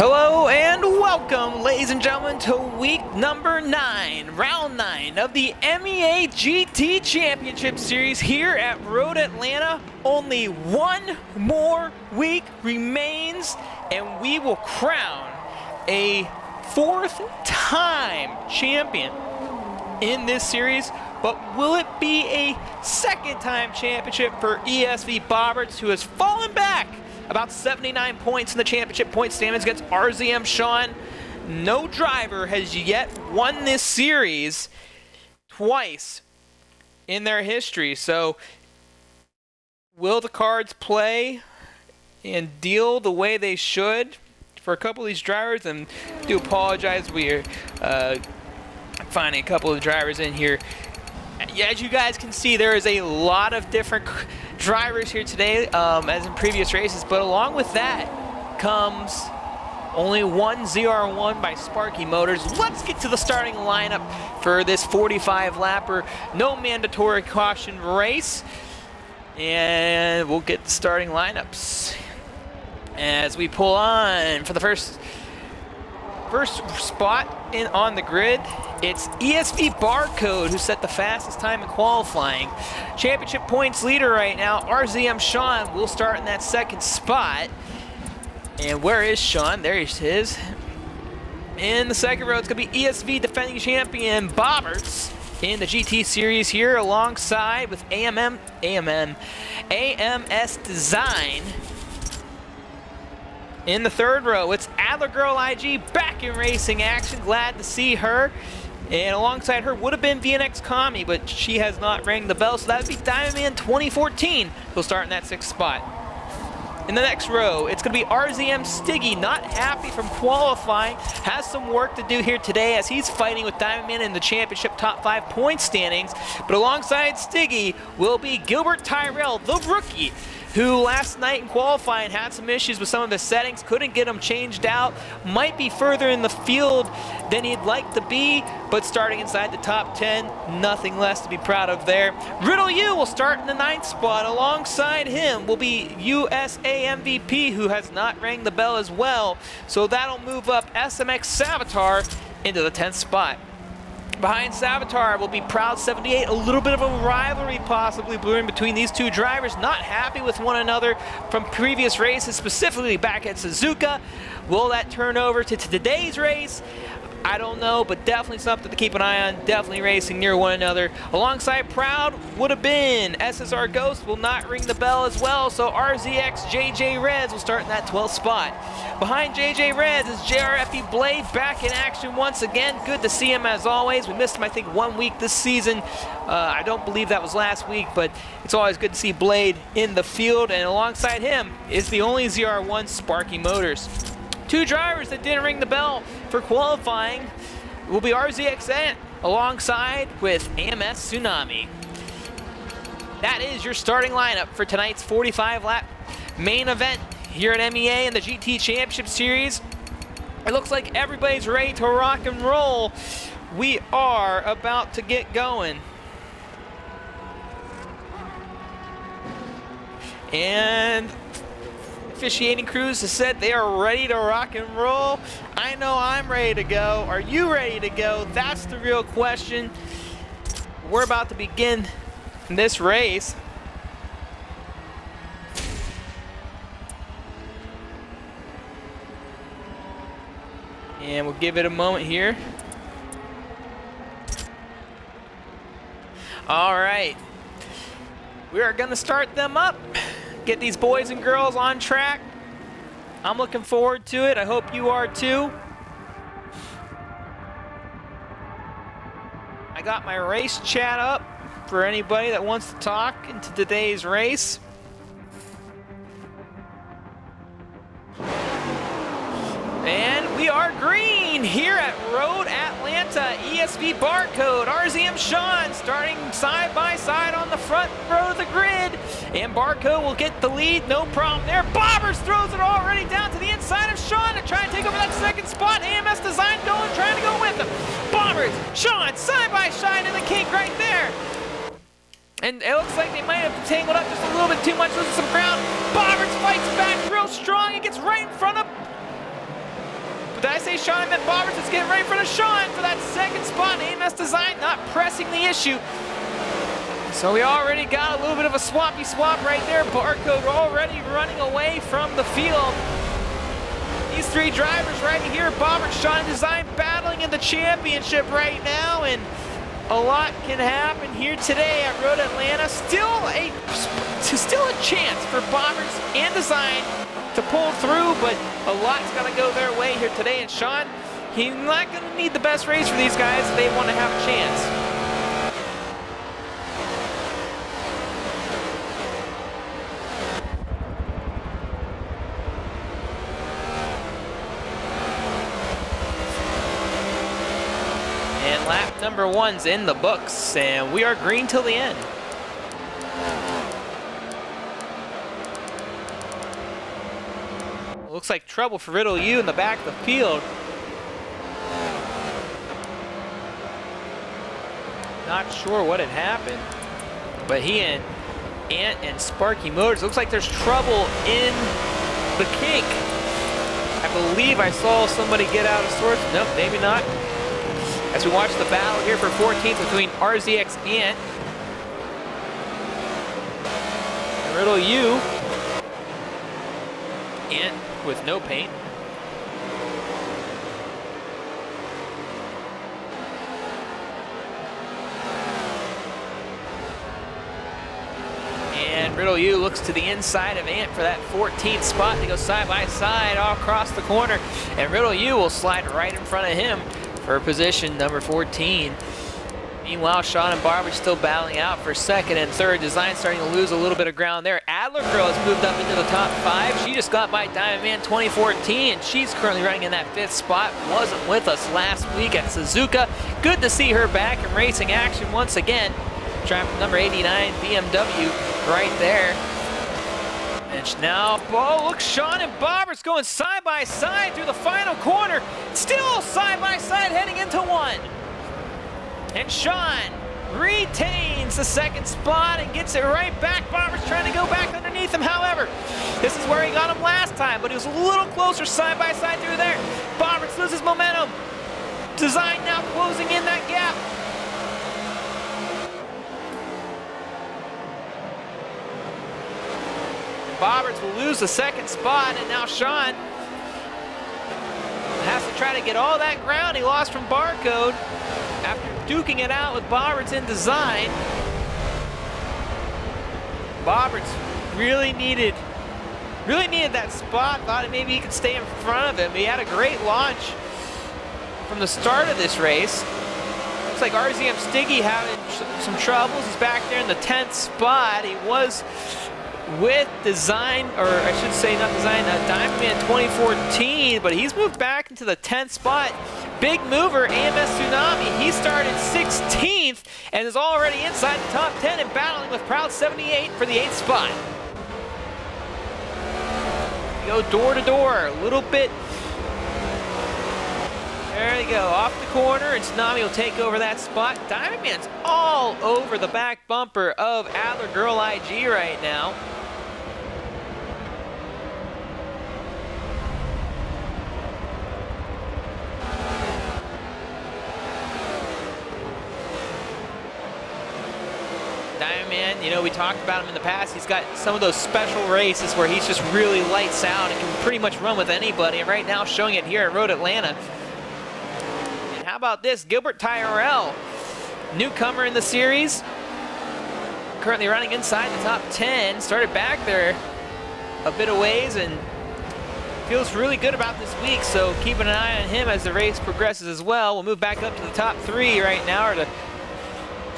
Hello and welcome, ladies and gentlemen, to week number 9, round 9 of the MEA GT Championship Series here at Road Atlanta. Only one more week remains and we will crown a 4th-time champion in this series. But will it be a 2nd-time championship for ESV Bobberts, who has fallen back about 79 points in the championship point standings against RZM Sean? No driver has yet won this series twice in their history. So will the cards play and deal the way they should for a couple of these drivers? And I do apologize, we are finding a couple of drivers in here. As you guys can see, there is a lot of different drivers here today, as in previous races, but along with that comes only one ZR1 by Sparky Motors. Let's get to the starting lineup for this 45-lapper, no mandatory caution race, and we'll get the starting lineups as we pull on for the first spot on the grid. It's ESV Barcode who set the fastest time in qualifying. Championship points leader right now, RZM Sean, will start in that 2nd spot. And where is Sean? There he is. In the 2nd row, it's going to be ESV defending champion Bobberts in the GT series here, alongside with AMS Design. In the 3rd row, it's Adler Girl IG back in racing action. Glad to see her. And alongside her would have been VNX Kami, but she has not rang the bell, so that would be Diamond Man 2014 who'll start in that 6th spot. In the next row, it's going to be RZM Stiggy, not happy from qualifying, has some work to do here today as he's fighting with Diamond Man in the championship top 5 point standings. But alongside Stiggy will be Gilbert Tyrell, the rookie, who last night in qualifying had some issues with some of the settings, couldn't get them changed out, might be further in the field than he'd like to be, but starting inside the top 10, nothing less to be proud of there. Riddle U will start in the 9th spot. Alongside him will be USA MVP, who has not rang the bell as well, so that'll move up SMX Savitar into the 10th spot. Behind Savitar will be Proud 78, a little bit of a rivalry possibly brewing between these two drivers, not happy with one another from previous races, specifically back at Suzuka. Will that turn over to today's race? I don't know, but definitely something to keep an eye on, definitely racing near one another. Alongside Proud would have been SSR Ghost, will not ring the bell as well, so RZX JJ Reds will start in that 12th spot. Behind JJ Reds is JRFE Blade back in action once again. Good to see him as always. We missed him, I think, 1 week this season. I don't believe that was last week, but it's always good to see Blade in the field. And alongside him is the only ZR1, Sparky Motors. Two drivers that didn't ring the bell for qualifying will be RZXN alongside with AMS Tsunami. That is your starting lineup for tonight's 45-lap main event here at MEA in the GT Championship Series. It looks like everybody's ready to rock and roll. We are about to get going. And officiating crews has said they are ready to rock and roll. I know I'm ready to go. Are you ready to go? That's the real question. We're about to begin this race. And we'll give it a moment here. All right. We are going to start them up. Get these boys and girls on track. I'm looking forward to it. I hope you are too. I got my race chat up for anybody that wants to talk into today's race. And we are green here at Road Atlanta. ESV Barcode, RZM Sean starting side by side on the front row of the grid. And Barcode will get the lead, no problem there. Bobbers throws it already down to the inside of Sean to try and take over that 2nd spot. AMS Design trying to go with him. Bobbers, Sean, side by side in the kink right there. And it looks like they might have tangled up just a little bit too much, losing some ground. Bobbers fights back real strong and gets right in front of say Sean, I meant Bobbers is getting right in front of Sean for that second spot. AMS Design not pressing the issue. So we already got a little bit of a swappy swap right there. Barcode already running away from the field. These three drivers right here, Bobbers, Sean Design, battling in the championship right now, and a lot can happen here today at Road Atlanta. Still a chance for Bobbers and Design to pull through, but a lot's got to go their way here today. And Sean, he's not going to need the best race for these guys if they want to have a chance. And lap number 1's in the books, and we are green till the end. Looks like trouble for Riddle U in the back of the field. Not sure what had happened, but he and Ant and Sparky Motors, looks like there's trouble in the kink. I believe I saw somebody get out of sorts. Nope, maybe not. As we watch the battle here for 14th between RZX Ant and Riddle U. Ant with no paint. And Riddle U looks to the inside of Ant for that 14th spot. They go side by side all across the corner, and Riddle U will slide right in front of him for position number 14. Meanwhile, Sean and Barbara still battling out for second and third. Design starting to lose a little bit of ground there. Adler Girl has moved up into the top 5. She just got by Diamond Man 2014. She's currently running in that 5th spot. Wasn't with us last week at Suzuka. Good to see her back in racing action once again. Traffic number 89 BMW right there. And now, oh, look, Sean and Bobbers going side by side through the final corner. Still side by side heading into one. And Sean retains the second spot and gets it right back. Bobbers trying to go back underneath him. However, this is where he got him last time, but he was a little closer side by side through there. Bobbers loses momentum. Design now closing in that gap. Bobbers will lose the second spot, and now Sean has to try to get all that ground he lost from Barcode after duking it out with Bobbers in Design. Bobbers really needed that spot. Thought maybe he could stay in front of him. He had a great launch from the start of this race. Looks like RZM Stiggy having some troubles. He's back there in the 10th spot. He was with Design, or I should say not Design, Diamond Man 2014, but he's moved back into the 10th spot. Big mover, AMS Tsunami, he started 16th and is already inside the top 10 and battling with Proud 78 for the 8th spot. We go door to door, a little bit. There they go, off the corner, and Tsunami will take over that spot. Diamond Man's all over the back bumper of Adler Girl IG right now. Diamond Man, you know, we talked about him in the past. He's got some of those special races where he's just really lights out and can pretty much run with anybody. And right now showing it here at Road Atlanta. And how about this? Gilbert Tyrell, newcomer in the series. Currently running inside the top 10. Started back there a bit of ways and feels really good about this week. So keeping an eye on him as the race progresses as well. We'll move back up to the top 3 right now, or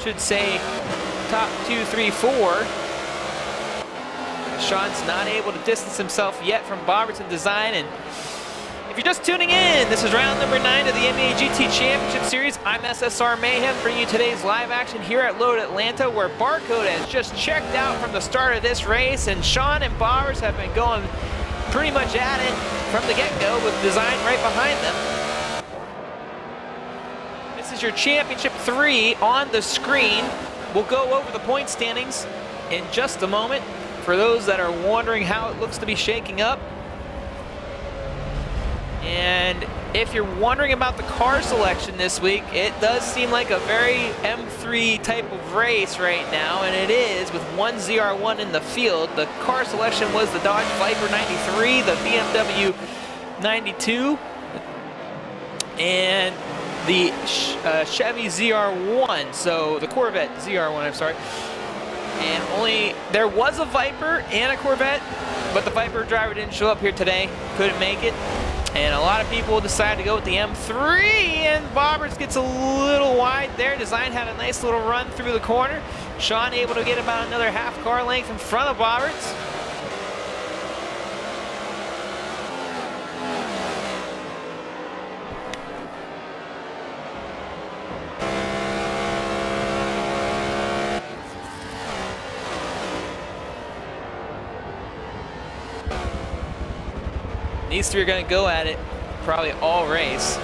should say top 2, 3, 4. Sean's not able to distance himself yet from Bobbers in Design. And if you're just tuning in, this is round number 9 of the MEA GT Championship Series. I'm SSR Mayhem, bringing you today's live action here at Road Atlanta, where Barcode has just checked out from the start of this race, and Sean and Bobbers have been going pretty much at it from the get-go with Design right behind them. This is your Championship 3 on the screen. We'll go over the point standings in just a moment for those that are wondering how it looks to be shaking up. And if you're wondering about the car selection this week, it does seem like a very M3 type of race right now, and it is with one ZR1 in the field. The car selection was the Dodge Viper 93, the BMW 92, and the Chevy ZR1, so the Corvette ZR1, I'm sorry. And there was a Viper and a Corvette, but the Viper driver didn't show up here today, couldn't make it. And a lot of people decided to go with the M3, and Bobberts gets a little wide there. Design had a nice little run through the corner. Sean able to get about another half car length in front of Bobberts. These three are going to go at it probably all race.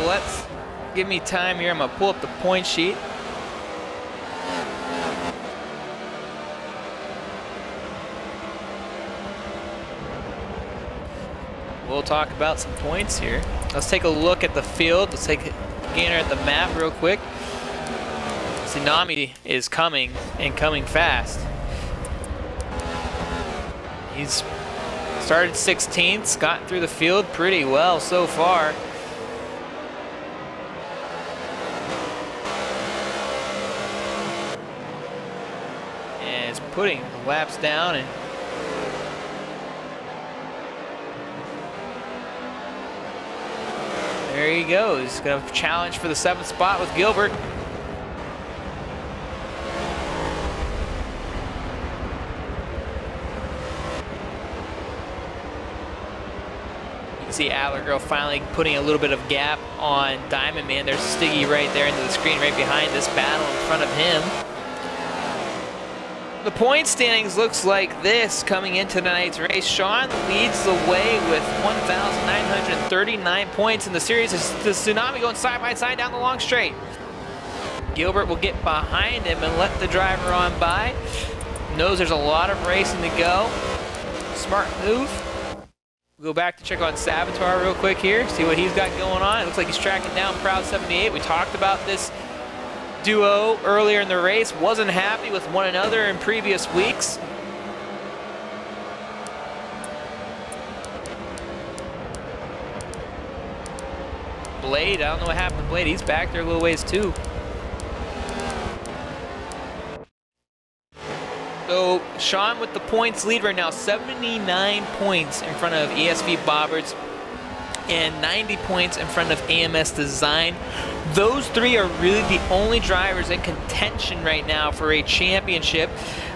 Let's give me time here. I'm going to pull up the point sheet. We'll talk about some points here. Let's take a look at the field. Let's take a gander at the map real quick. Tsunami is coming and coming fast. He's started 16th, gotten through the field pretty well so far. And is putting the laps down, and there he goes. He's gonna challenge for the 7th spot with Gilbert. See Adler Girl finally putting a little bit of gap on Diamond Man. There's Stiggy right there into the screen right behind this battle in front of him. The point standings looks like this coming into tonight's race. Sean leads the way with 1,939 points in the series. The Tsunami going side by side down the long straight. Gilbert will get behind him and let the driver on by. Knows there's a lot of racing to go. Smart move. We'll go back to check on Savitar real quick here, see what he's got going on. It looks like he's tracking down Proud 78. We talked about this duo earlier in the race. Wasn't happy with one another in previous weeks. Blade, I don't know what happened to Blade. He's back there a little ways too. So Sean with the points lead right now, 79 points in front of ESV Bobberts and 90 points in front of AMS Design. Those three are really the only drivers in contention right now for a championship.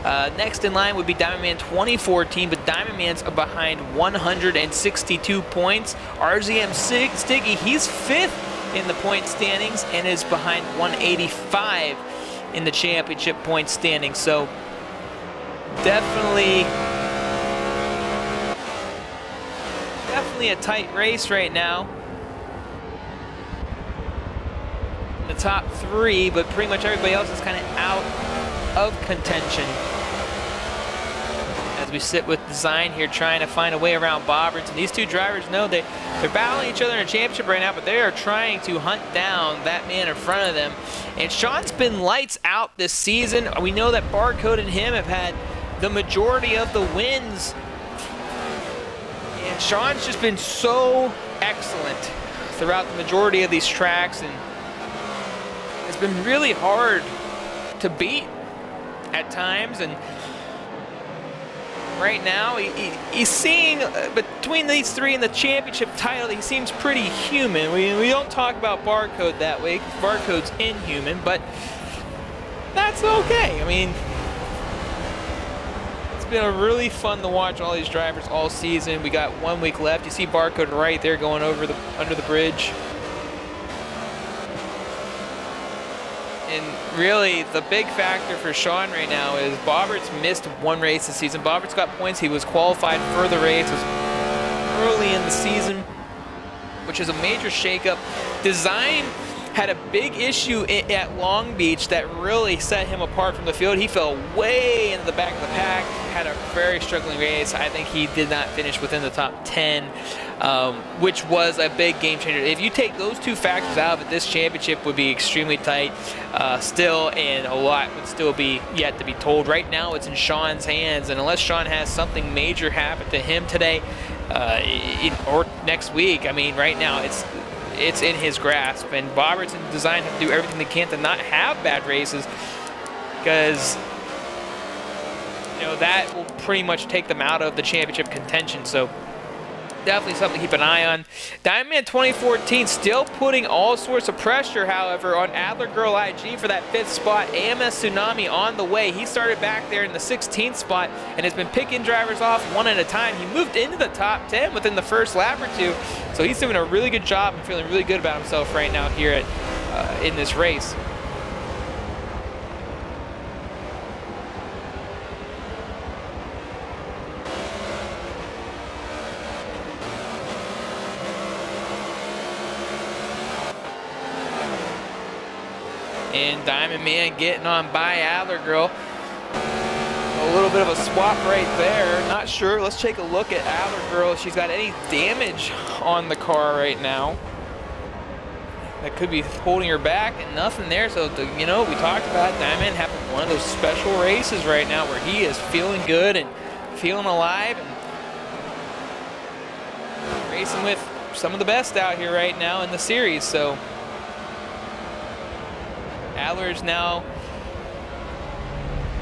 Next in line would be Diamond Man 2014, but Diamond Man's behind 162 points. RZM Stiggy, he's 5th in the point standings and is behind 185 in the championship point standings. So definitely a tight race right now. In the top 3, but pretty much everybody else is kind of out of contention. As we sit with Design here trying to find a way around Bobberts, and these two drivers know they're battling each other in a championship right now, but they are trying to hunt down that man in front of them. And Sean's been lights out this season. We know that Barcode and him have had the majority of the wins. And Sean's just been so excellent throughout the majority of these tracks, and it's been really hard to beat at times. And right now, he's seeing between these three and the championship title, he seems pretty human. We don't talk about Barcode that way, because Barcode's inhuman, but that's okay. I mean, been really fun to watch all these drivers all season. We got 1 week left. You see Barcode right there going over under the bridge. And really, the big factor for Sean right now is Bobberts missed one race this season. Bobberts got points. He was qualified for the race. It was early in the season, which is a major shakeup. Design had a big issue at Long Beach that really set him apart from the field. He fell way into the back of the pack, had a very struggling race. I think he did not finish within the top 10, which was a big game changer. If you take those two factors out of it, this championship would be extremely tight still, and a lot would still be yet to be told. Right now it's in Sean's hands, and unless Sean has something major happen to him today or next week, I mean, right now it's in his grasp, and Bobberts and Design have to do everything they can to not have bad races, because that will pretty much take them out of the championship contention. So definitely something to keep an eye on. Diamond 2014 still putting all sorts of pressure, however, on Adler Girl IG for that 5th spot. AMS Tsunami on the way. He started back there in the 16th spot and has been picking drivers off one at a time. He moved into the top 10 within the first lap or two, so he's doing a really good job and feeling really good about himself right now here at in this race. And Diamond Man getting on by Adler Girl. A little bit of a swap right there. Not sure. Let's take a look at Adler Girl. If she's got any damage on the car right now that could be holding her back, and nothing there. So, we talked about Diamond having one of those special races right now where he is feeling good and feeling alive and racing with some of the best out here right now in the series. So Adler's now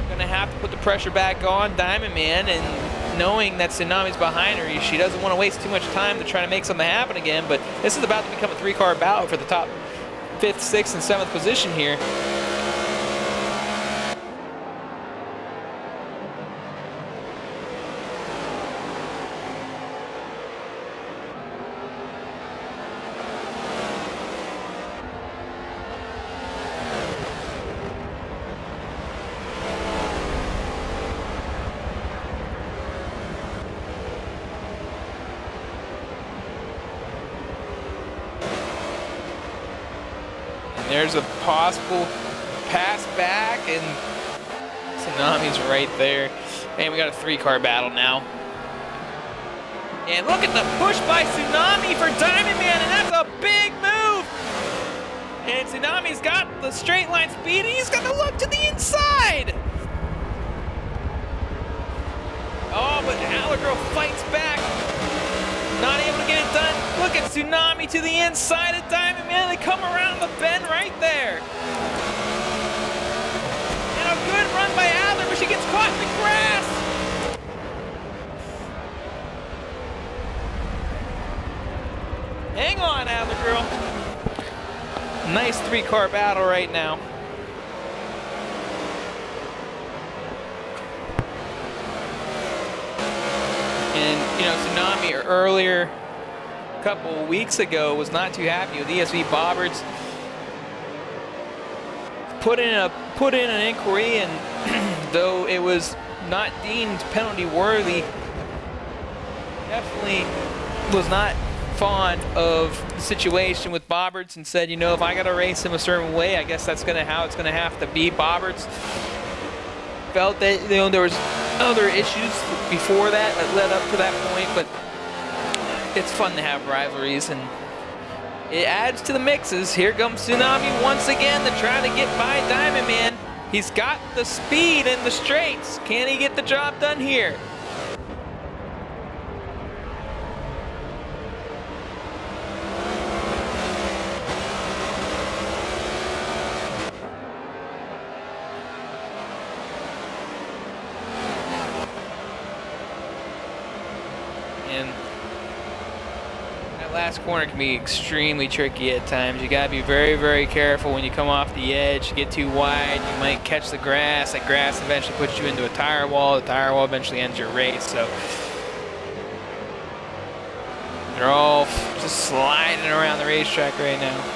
going to have to put the pressure back on Diamond Man, and knowing that Tsunami's behind her, she doesn't want to waste too much time to try to make something happen again, but this is about to become a 3-car battle for the top 5th, 6th, and 7th position here. There's a possible pass back, and Tsunami's right there. And we got a 3-car battle now. And look at the push by Tsunami for Diamond Man, and that's a big move! And Tsunami's got the straight line speed, and he's gonna look to the inside! Oh, but Adler Girl fights back. Not able to get it done. Look at Tsunami to the inside of Diamond Man. They come around the bend right there. And a good run by Adler, but she gets caught in the grass. Hang on, Adler Girl. Nice 3-car battle right now. And, Tsunami earlier, a couple of weeks ago, was not too happy with ESV Bobberts. Put in an inquiry, and though it was not deemed penalty worthy, definitely was not fond of the situation with Bobberts, and said, if I got to race him a certain way, I guess that's how it's going to have to be. Bobberts felt that there was other issues before that led up to that point, but it's fun to have rivalries, and it adds to the mixes. Here comes Tsunami once again to try to get by Diamond Man. He's got the speed in the straights. Can he get the job done here? And that last corner can be extremely tricky at times. You gotta be very, very careful when you come off the edge. You get too wide, you might catch the grass. That grass eventually puts you into a tire wall. The tire wall eventually ends your race. So they're all just sliding around the racetrack right now.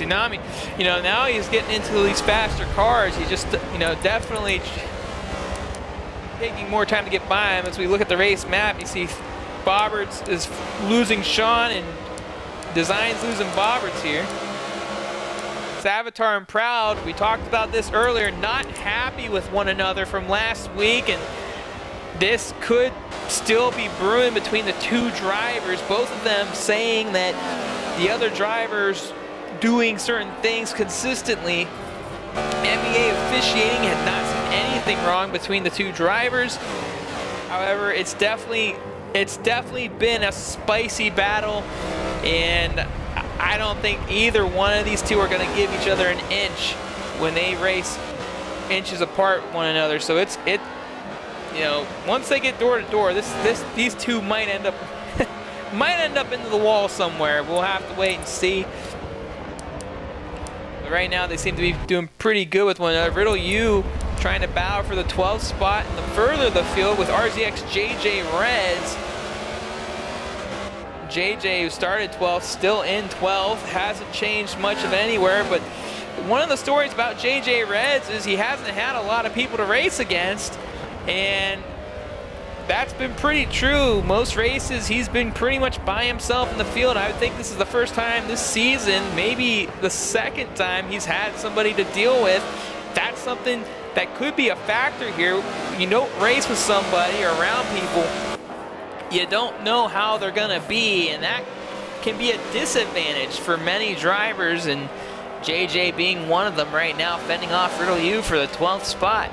Tsunami, you know, now he's getting into these faster cars. He's just, you know, definitely taking more time to get by him. As we look at the race map, you see Bobberts is losing Sean and Design's losing Bobberts here. Savitar and Proud, we talked about this earlier, not happy with one another from last week, and this could still be brewing between the two drivers, both of them saying that the other drivers doing certain things consistently. MEA officiating had not seen anything wrong between the two drivers. However, it's definitely been a spicy battle, and I don't think either one of these two are going to give each other an inch when they race inches apart one another. So you know, once they get door to door, these two might end up into the wall somewhere. We'll have to wait and see. But right now, they seem to be doing pretty good with one another. Riddle U trying to battle for the 12th spot in the further the field with RZX JJ Reds. JJ, who started 12th, still in 12th, hasn't changed much of anywhere. But one of the stories about JJ Reds is he hasn't had a lot of people to race against. And that's been pretty true. Most races, he's been pretty much by himself in the field. I would think this is the first time this season, maybe the second time he's had somebody to deal with. That's something that could be a factor here. You don't race with somebody or around people, you don't know how they're gonna be, and that can be a disadvantage for many drivers, and JJ being one of them right now, fending off Riddle U for the 12th spot.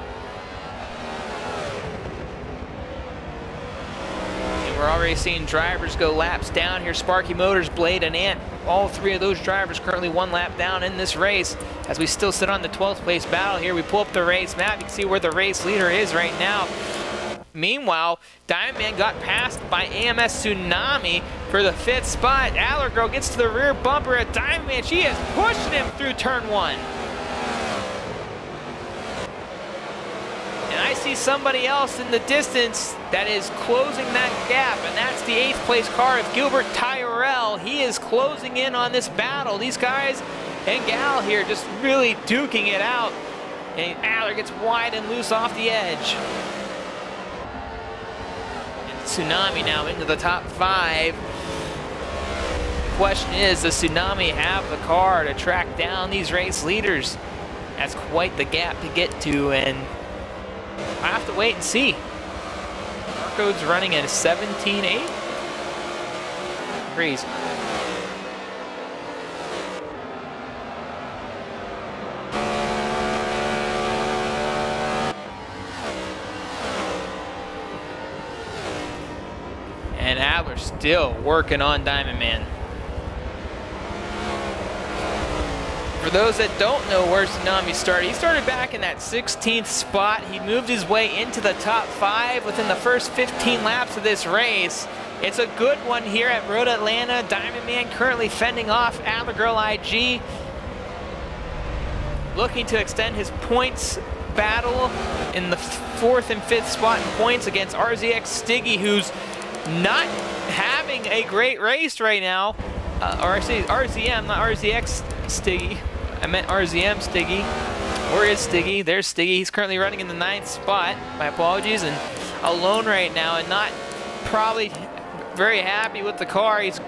We're already seeing drivers go laps down here. Sparky Motors, Blade, and Ant. All three of those drivers currently one lap down in this race. As we still sit on the 12th place battle here, we pull up the race map. You can see where the race leader is right now. Meanwhile, Diamond Man got passed by AMS Tsunami for the 5th spot. Adler Girl gets to the rear bumper at Diamond Man. She is pushing him through turn 1. And I see somebody else in the distance that is closing that gap, and that's the 8th place car of Gilbert Tyrell. He is closing in on this battle. These guys and gal here just really duking it out. And Adler gets wide and loose off the edge. And Tsunami now into the top 5. The question is, does Tsunami have the car to track down these race leaders? That's quite the gap to get to, and I have to wait and see. Barcode's running at a 17.8. Crazy. And Adler's still working on Diamond Man. For those that don't know where Tsunami started, he started back in that 16th spot. He moved his way into the top 5 within the first 15 laps of this race. It's a good one here at Road Atlanta. Diamond Man currently fending off Adler Girl IG, looking to extend his points battle in the 4th and 5th spot in points against RZX Stiggy, who's not having a great race right now. Or I say RZM, not RZX Stiggy. I meant RZM Stiggy. Where is Stiggy? There's Stiggy. He's currently running in the 9th spot. My apologies. And alone right now, and not probably very happy with the car. He's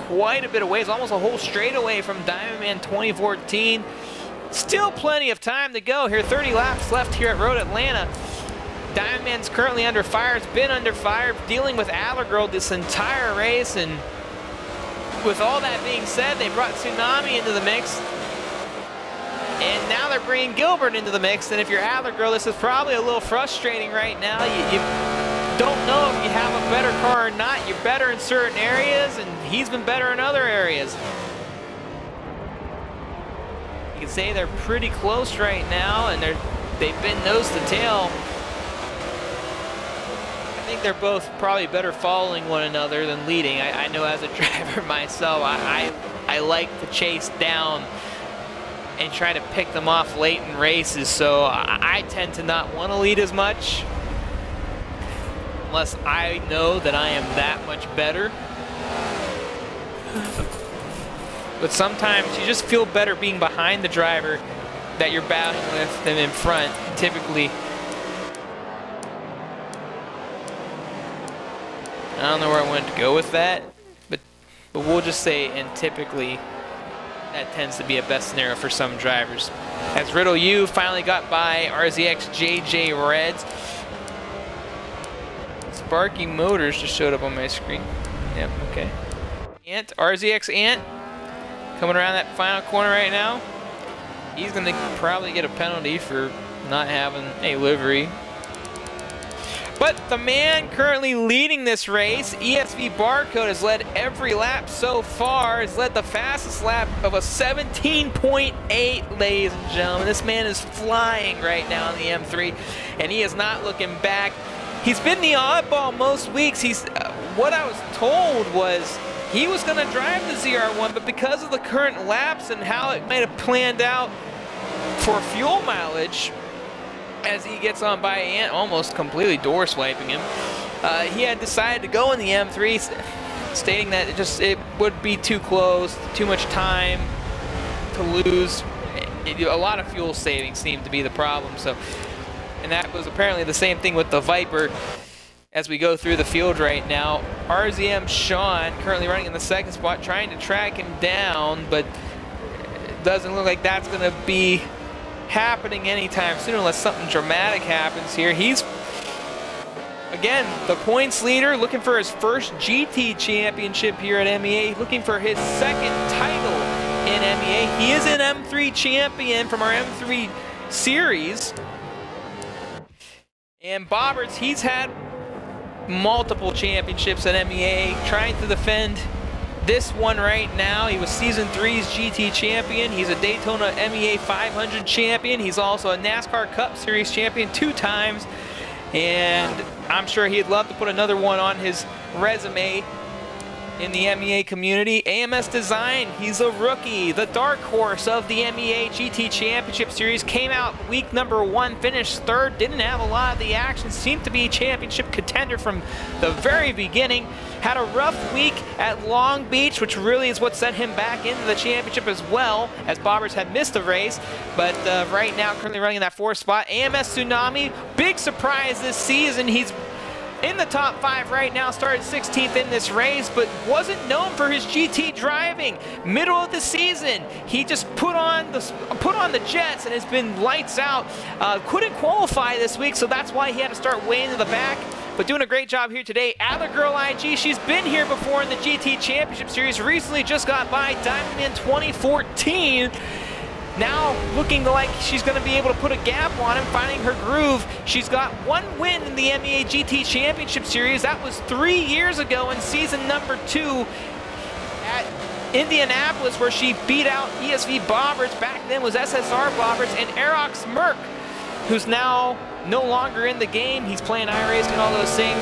quite a bit away. He's almost a whole straightaway from Diamond Man 2014. Still plenty of time to go here. 30 laps left here at Road Atlanta. Diamond Man's currently under fire. It's been under fire, dealing with Adler Girl this entire race. And with all that being said, they brought Tsunami into the mix. And now they're bringing Gilbert into the mix. And if you're Adler Girl, this is probably a little frustrating right now. You don't know if you have a better car or not. You're better in certain areas, and he's been better in other areas. You can say they're pretty close right now, and they've been nose to tail. I think they're both probably better following one another than leading. I know as a driver myself, I like to chase down and try to pick them off late in races, so I tend to not want to lead as much unless I know that I am that much better. but sometimes you just feel better being behind the driver that you're battling with than in front, typically. I don't know where I wanted to go with that, but we'll just say, and typically, that tends to be a best scenario for some drivers. As Riddle U finally got by RZX JJ Reds. Sparky Motors just showed up on my screen. Yep, okay. Ant, RZX Ant, coming around that final corner right now. He's going to probably get a penalty for not having a livery. But the man currently leading this race, ESV Barcode, has led every lap so far. Has led the fastest lap of a 17.8, ladies and gentlemen. This man is flying right now in the M3, and he is not looking back. He's been the oddball most weeks. What I was told was he was going to drive the ZR1, but because of the current laps and how it might have planned out for fuel mileage, as he gets on by Ant, almost completely door swiping him, he had decided to go in the M3, stating that it would be too close, too much time to lose. A lot of fuel savings seemed to be the problem. So, and that was apparently the same thing with the Viper. As we go through the field right now, RZM Sean currently running in the second spot, trying to track him down, but it doesn't look like that's going to be happening anytime soon unless something dramatic happens here. He's, again, the points leader, looking for his first GT championship here at MEA, looking for his second title in MEA. He is an M3 champion from our M3 series. And Bobberts, he's had multiple championships at MEA, trying to defend this one right now. He was Season 3's GT champion. He's a Daytona MEA 500 champion. He's also a NASCAR Cup Series champion 2 times. And I'm sure he'd love to put another one on his resume in the MEA community. AMS Design, he's a rookie, the dark horse of the MEA GT Championship Series. Came out week number 1, finished 3rd, didn't have a lot of the action, seemed to be a championship contender from the very beginning. Had a rough week at Long Beach, which really is what sent him back into the championship as well, as Bobberts had missed a race. But right now, currently running in that 4th spot. AMS Tsunami, big surprise this season. He's in the top 5 right now, started 16th in this race, but wasn't known for his GT driving. Middle of the season, he just put on the jets and has been lights out. Couldn't qualify this week, so that's why he had to start way into the back. But doing a great job here today. Adler Girl IG, she's been here before in the GT Championship Series. Recently just got by Diamond Man 2014. Now looking like she's going to be able to put a gap on him, finding her groove. She's got 1 win in the MEA GT Championship Series. That was 3 years ago in season number 2 at Indianapolis, where she beat out ESV Bobberts. Back then was SSR Bobberts and Aerox Merck, who's now no longer in the game. He's playing iRacing and all those things.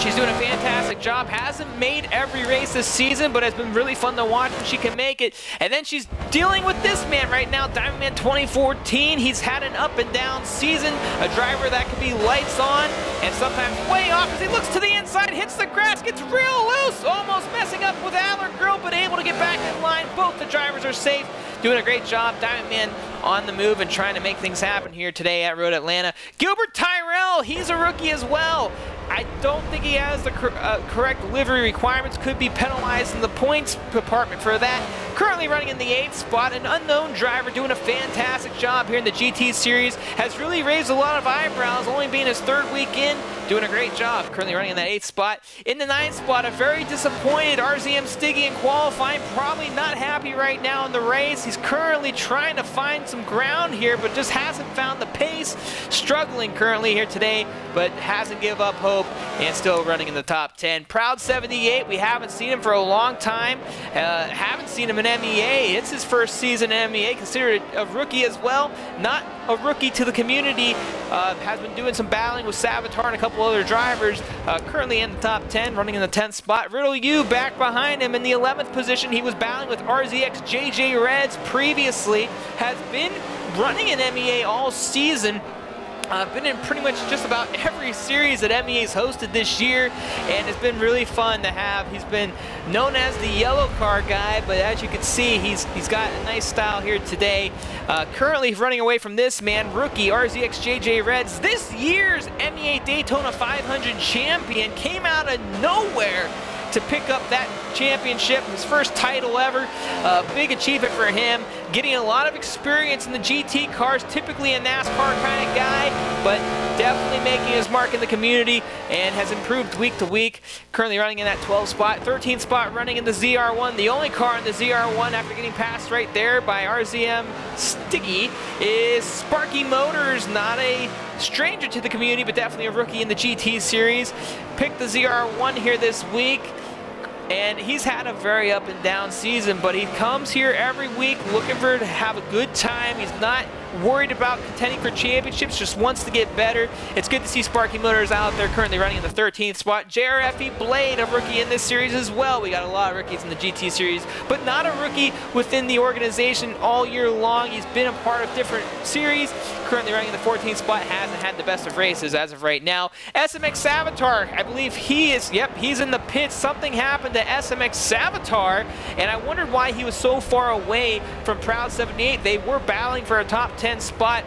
She's doing a fantastic job. Hasn't made every race this season, but has been really fun to watch when she can make it. And then she's dealing with this man right now, Diamond Man 2014. He's had an up and down season, a driver that can be lights on and sometimes way off as he looks to the inside, hits the grass, gets real loose, almost messing up with Adler Girl, but able to get back in line. Both the drivers are safe. Doing a great job. Diamond Man on the move and trying to make things happen here today at Road Atlanta. Gilbert Tyrell, he's a rookie as well. I don't think he has the correct livery requirements. Could be penalized in the points department for that. Currently running in the 8th spot. An unknown driver doing a fantastic job here in the GT Series. Has really raised a lot of eyebrows, only being his 3rd week in. Doing a great job. Currently running in that 8th spot. In the 9th spot, a very disappointed RZM Stiggy in qualifying. Probably not happy right now in the race. He's currently trying to find some ground here, but just hasn't found the pace. Struggling currently here today, but hasn't give up hope and still running in the top 10. Proud 78. We haven't seen him for a long time. Haven't seen him in MEA. It's his first season in MEA. Considered a rookie as well. Not a rookie to the community. Has been doing some battling with Savitar and a couple other drivers. Currently in the top 10, running in the 10th spot. Riddle U back behind him in the 11th position. He was battling with RZX JJ Reds previously. Has been running in MEA all season. Been in pretty much just about every series that MEA's hosted this year, and it's been really fun to have. He's been known as the yellow car guy, but as you can see, he's got a nice style here today. Currently running away from this man, rookie RZX JJ Reds, this year's MEA Daytona 500 champion, came out of nowhere to pick up that championship, his first title ever. Big achievement for him, getting a lot of experience in the GT cars, typically a NASCAR kind of guy, but definitely making his mark in the community and has improved week to week. Currently running in that 12th spot, 13th spot running in the ZR1. The only car in the ZR1 after getting passed right there by RZM Stiggy is Sparky Motors, not a stranger to the community, but definitely a rookie in the GT series. Picked the ZR1 here this week, and he's had a very up and down season, but he comes here every week looking for to have a good time. He's not worried about contending for championships, just wants to get better. It's good to see Sparky Motors out there currently running in the 13th spot. JRFE Blade, a rookie in this series as well. We got a lot of rookies in the GT series, but not a rookie within the organization all year long. He's been a part of different series. Currently running in the 14th spot, hasn't had the best of races as of right now. SMX Savitar, I believe he is, yep, he's in the pits. Something happened to SMX Savitar, and I wondered why he was so far away from Proud 78. They were battling for a top 10 spot.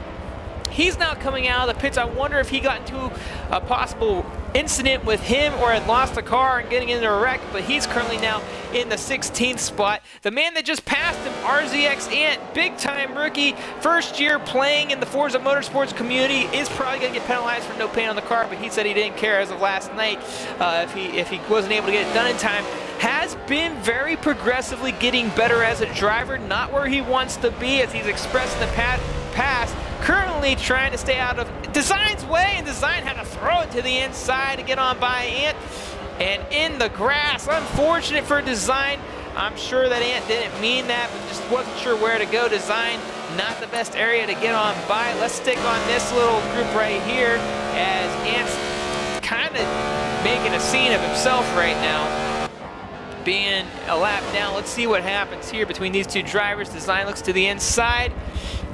He's now coming out of the pits. I wonder if he got into a possible incident with him or had lost the car and getting into a wreck, but he's currently now in the 16th spot. The man that just passed him, RZX Ant, big time rookie, first year playing in the Forza Motorsports community, is probably going to get penalized for no paint on the car, but he said he didn't care as of last night if he wasn't able to get it done in time. Has been very progressively getting better as a driver, not where he wants to be, as he's expressed in the past. Currently trying to stay out of Design's way, and Design had to throw it to the inside to get on by Ant. And in the grass, unfortunate for Design. I'm sure that Ant didn't mean that, but just wasn't sure where to go. Design, not the best area to get on by. Let's stick on this little group right here, as Ant's kind of making a scene of himself right now, being a lap down. Let's see what happens here between these two drivers. Design looks to the inside,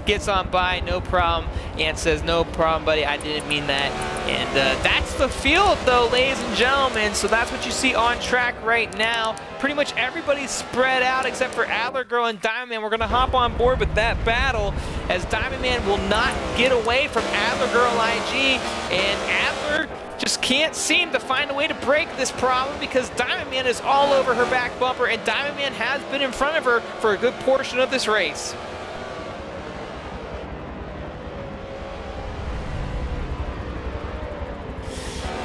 gets on by, no problem. Ant says, no problem, buddy, I didn't mean that. And that's the field, though, ladies and gentlemen. So that's what you see on track right now. Pretty much everybody's spread out except for Adler Girl and Diamond Man. We're going to hop on board with that battle, as Diamond Man will not get away from Adler Girl IG, and Adler just can't seem to find a way to break this problem, because Diamond Man is all over her back bumper, and Diamond Man has been in front of her for a good portion of this race.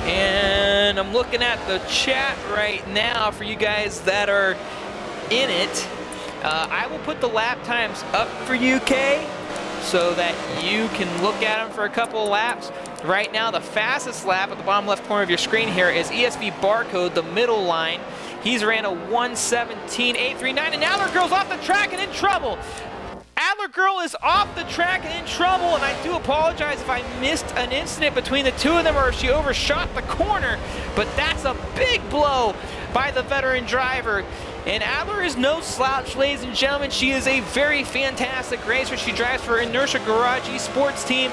And I'm looking at the chat right now for you guys that are in it. I will put the lap times up for UK so that you can look at them for a couple of laps. Right now, the fastest lap at the bottom left corner of your screen here is ESV Barcode, the middle line. He's ran a 1:17.839, and Adler Girl's off the track and in trouble. Adler Girl is off the track and in trouble, and I do apologize if I missed an incident between the two of them or if she overshot the corner, but that's a big blow by the veteran driver. And Adler is no slouch, ladies and gentlemen. She is a very fantastic racer. She drives for Inertia Garage Esports team,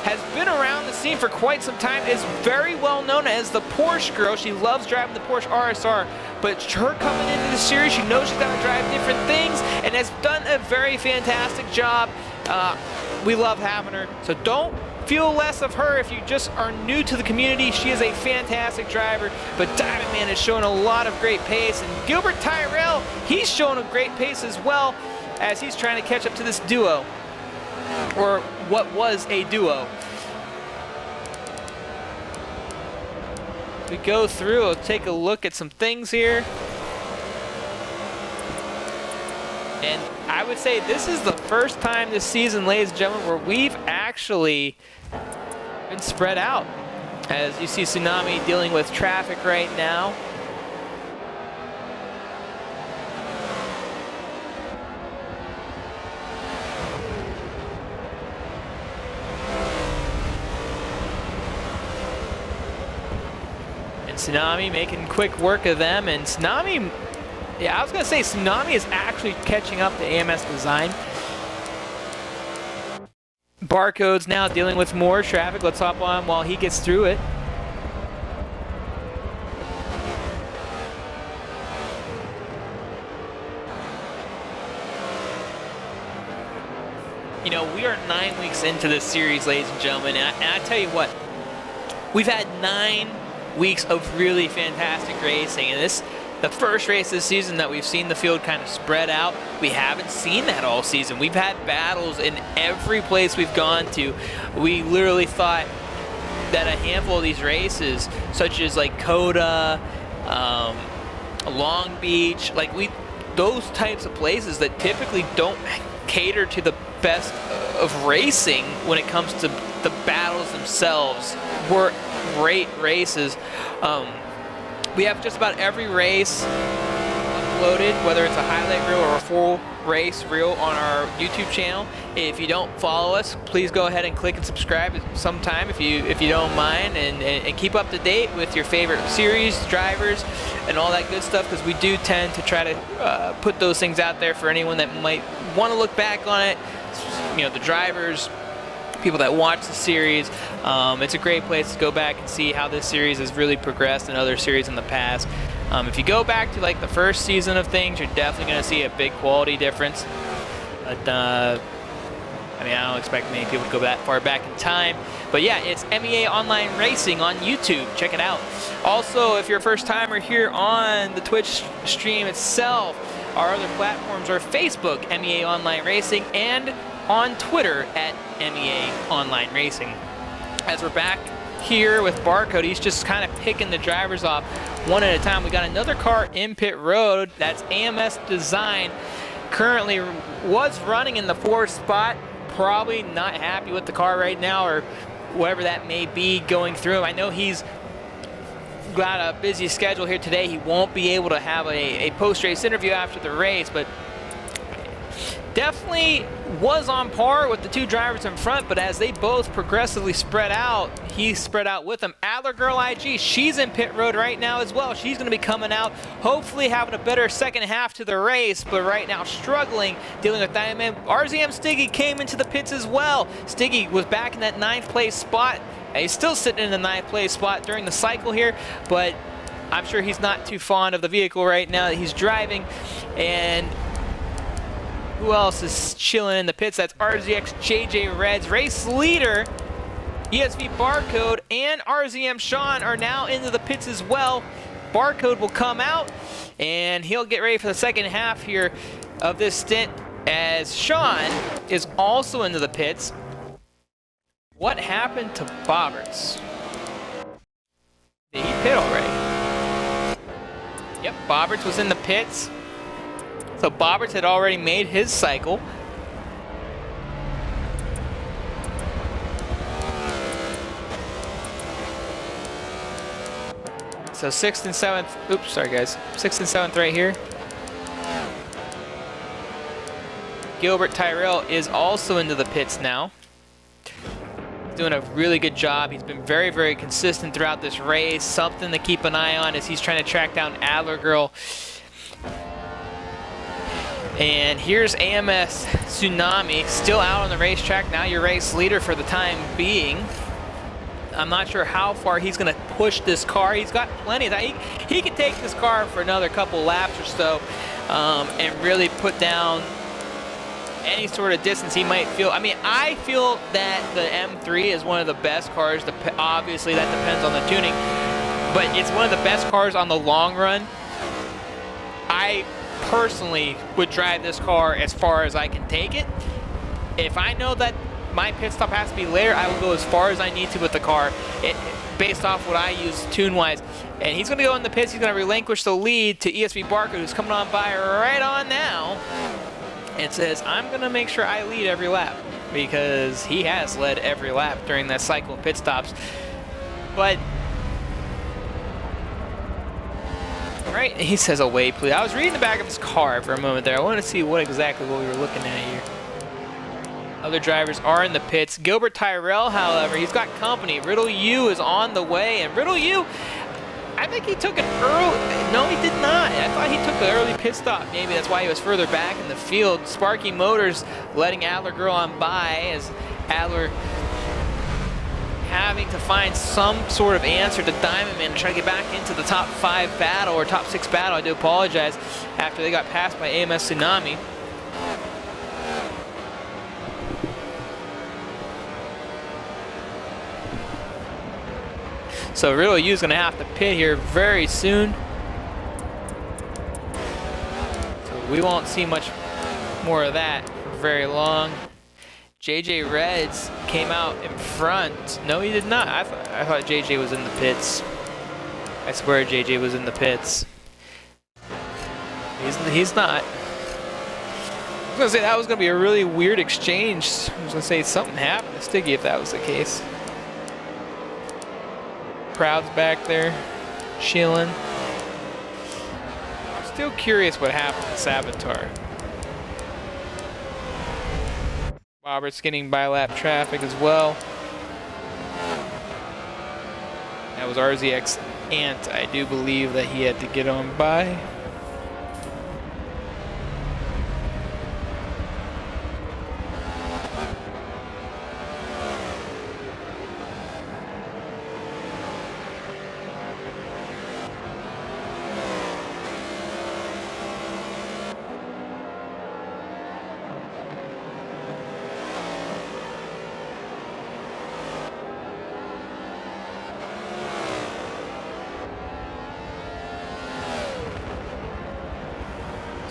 has been around the scene for quite some time, is very well known as the Porsche girl. She loves driving the Porsche RSR, but her coming into the series, she knows she's got to drive different things and has done a very fantastic job. We love having her, so don't feel less of her if you just are new to the community. She is a fantastic driver, but Diamond Man is showing a lot of great pace, and Gilbert Tyrell, he's showing a great pace as well, as he's trying to catch up to this duo, or what was a duo. We go through, we'll take a look at some things here. And I would say this is the first time this season, ladies and gentlemen, where we've actually been spread out. As you see Tsunami dealing with traffic right now. Tsunami making quick work of them, and Tsunami, yeah, I was going to say Tsunami is actually catching up to AMS Design. Barcode's now dealing with more traffic. Let's hop on while he gets through it. You know, we are 9 weeks into this series, ladies and gentlemen, and I tell you what, we've had 9 weeks of really fantastic racing, and the first race this season that we've seen the field kind of spread out. We haven't seen that all season. We've had battles in every place we've gone to. We literally thought that a handful of these races, such as like Coda, Long Beach, like those types of places that typically don't cater to the best of racing when it comes to the battles themselves, were great races. We have just about every race uploaded, whether it's a highlight reel or a full race reel, on our YouTube channel. If you don't follow us, please go ahead and click and subscribe sometime if you don't mind, and keep up to date with your favorite series, drivers, and all that good stuff, because we do tend to try to put those things out there for anyone that might want to look back on it. You know, the drivers, people that watch the series. It's a great place to go back and see how this series has really progressed in other series in the past. If you go back to like the first season of things, you're definitely going to see a big quality difference. But I mean, I don't expect many people to go that far back in time. But yeah, it's MEA Online Racing on YouTube. Check it out. Also, if you're a first timer here on the Twitch stream itself, our other platforms are Facebook, MEA Online Racing, and on Twitter at MEA Online Racing. As we're back here with Barcode, he's just kind of picking the drivers off one at a time. We got another car in pit road. That's AMS Design. Currently was running in the 4th spot. Probably not happy with the car right now, or whatever that may be going through him. I know he's got a busy schedule here today. He won't be able to have a post-race interview after the race, but definitely was on par with the two drivers in front. But as they both progressively spread out, he spread out with them. Adler Girl IG, she's in pit road right now as well. She's going to be coming out, hopefully having a better second half to the race, but right now struggling, dealing with Diamond. RZM Stiggy came into the pits as well. Stiggy was back in that 9th place spot. He's still sitting in the 9th place spot during the cycle here, but I'm sure he's not too fond of the vehicle right now that he's driving. And who else is chilling in the pits? That's RZX JJ Reds. Race leader, ESV Barcode, and RZM Sean are now into the pits as well. Barcode will come out, and he'll get ready for the second half here of this stint, as Sean is also into the pits. What happened to Bobberts? Did he pit already? Yep, Bobberts was in the pits. So Bobberts had already made his cycle. So 6th and 7th, oops, sorry guys. 6th and 7th right here. Gilbert Tyrell is also into the pits now. Doing a really good job. He's been very, very consistent throughout this race. Something to keep an eye on as he's trying to track down Adler Girl. And here's AMS Tsunami, still out on the racetrack. Now your race leader for the time being. I'm not sure how far he's going to push this car. He's got plenty of that. He can take this car for another couple laps or so and really put down any sort of distance he might feel. I mean, I feel that the M3 is one of the best cars. Obviously, that depends on the tuning, but it's one of the best cars on the long run. I personally would drive this car as far as I can take it. If I know that my pit stop has to be later, I will go as far as I need to with the car, based off what I use tune-wise. And he's going to go in the pits. He's going to relinquish the lead to ESV Barker, who's coming on by right on now. And says, I'm going to make sure I lead every lap, because he has led every lap during that cycle of pit stops. But right, he says away, please. I was reading the back of his car for a moment there. I want to see what we were looking at here. Other drivers are in the pits. Gilbert Tyrell, however, he's got company. Riddle U is on the way, and Riddle U, I think he took an early, no he did not. I thought he took an early pit stop. Maybe that's why he was further back in the field. Sparky Motors letting Adler Girl on by as Adler having to find some sort of answer to Diamond Man to try to get back into the top 5 battle, or top 6 battle, I do apologize, after they got passed by AMS Tsunami. So really, Yu's gonna have to pit here very soon. So we won't see much more of that for very long. JJ Reds came out in front. No, he did not. I thought JJ was in the pits. I swear JJ was in the pits. He's not. I was gonna say that was gonna be a really weird exchange. I was gonna say something happened to Sticky if that was the case. Crowd's back there, chilling. I'm still curious what happened to Savitar. Robert's getting by lap traffic as well. That was RZX Ant. I do believe that he had to get on by.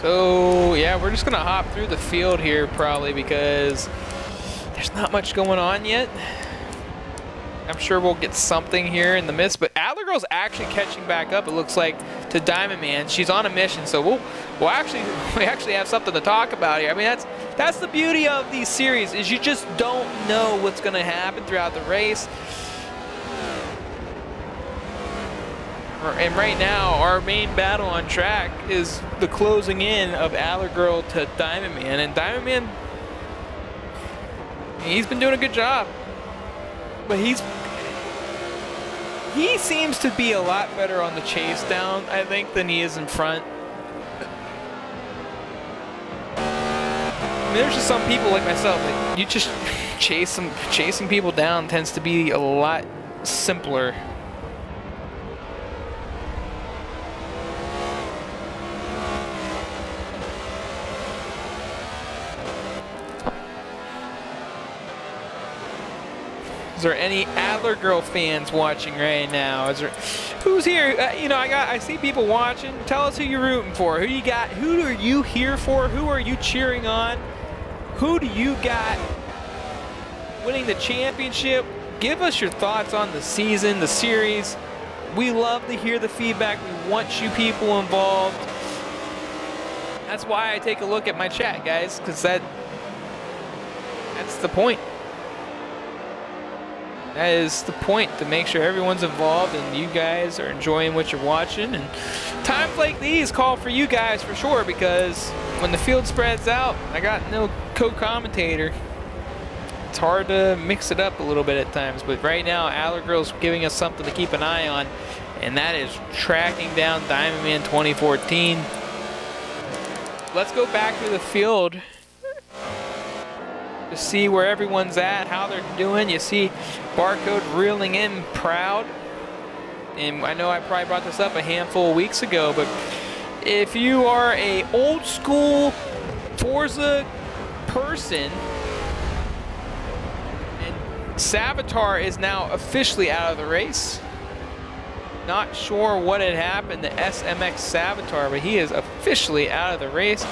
So yeah, we're just gonna hop through the field here probably because there's not much going on yet. I'm sure we'll get something here in the midst, but Adler Girl's actually catching back up, it looks like, to Diamond Man. She's on a mission, so we actually have something to talk about here. I mean, that's the beauty of these series, is you just don't know what's gonna happen throughout the race. And right now, our main battle on track is the closing in of Adler Girl to Diamond Man. And Diamond Man, he's been doing a good job. But he seems to be a lot better on the chase down, I think, than he is in front. I mean, there's just some people like myself that you just chasing people down tends to be a lot simpler. Is there any Adler Girl fans watching right now? Who's here? You know, I see people watching. Tell us who you're rooting for. Who you got? Who are you here for? Who are you cheering on? Who do you got winning the championship? Give us your thoughts on the season, the series. We love to hear the feedback. We want you people involved. That's why I take a look at my chat, guys, because that's the point. That is the point, to make sure everyone's involved and you guys are enjoying what you're watching. And times like these call for you guys for sure, because when the field spreads out, I got no co-commentator. It's hard to mix it up a little bit at times, but right now Adler Girl's giving us something to keep an eye on, and that is tracking down Diamond Man 2014. Let's go back to the field to see where everyone's at, how they're doing. You see Barcode reeling in proud. And I know I probably brought this up a handful of weeks ago, but if you are a old school Forza person, and Savitar is now officially out of the race. Not sure what had happened to SMX Savitar, but he is officially out of the race.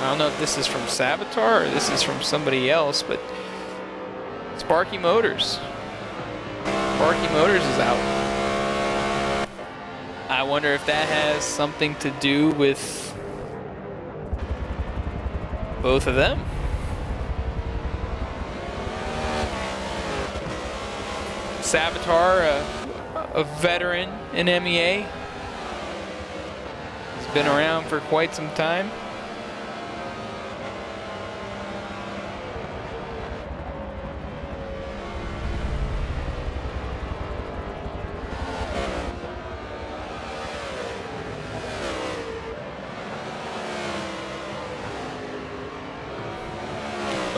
I don't know if this is from Savitar or this is from somebody else, but Sparky Motors. Sparky Motors is out. I wonder if that has something to do with both of them. Savitar, a veteran in MEA. He's been around for quite some time.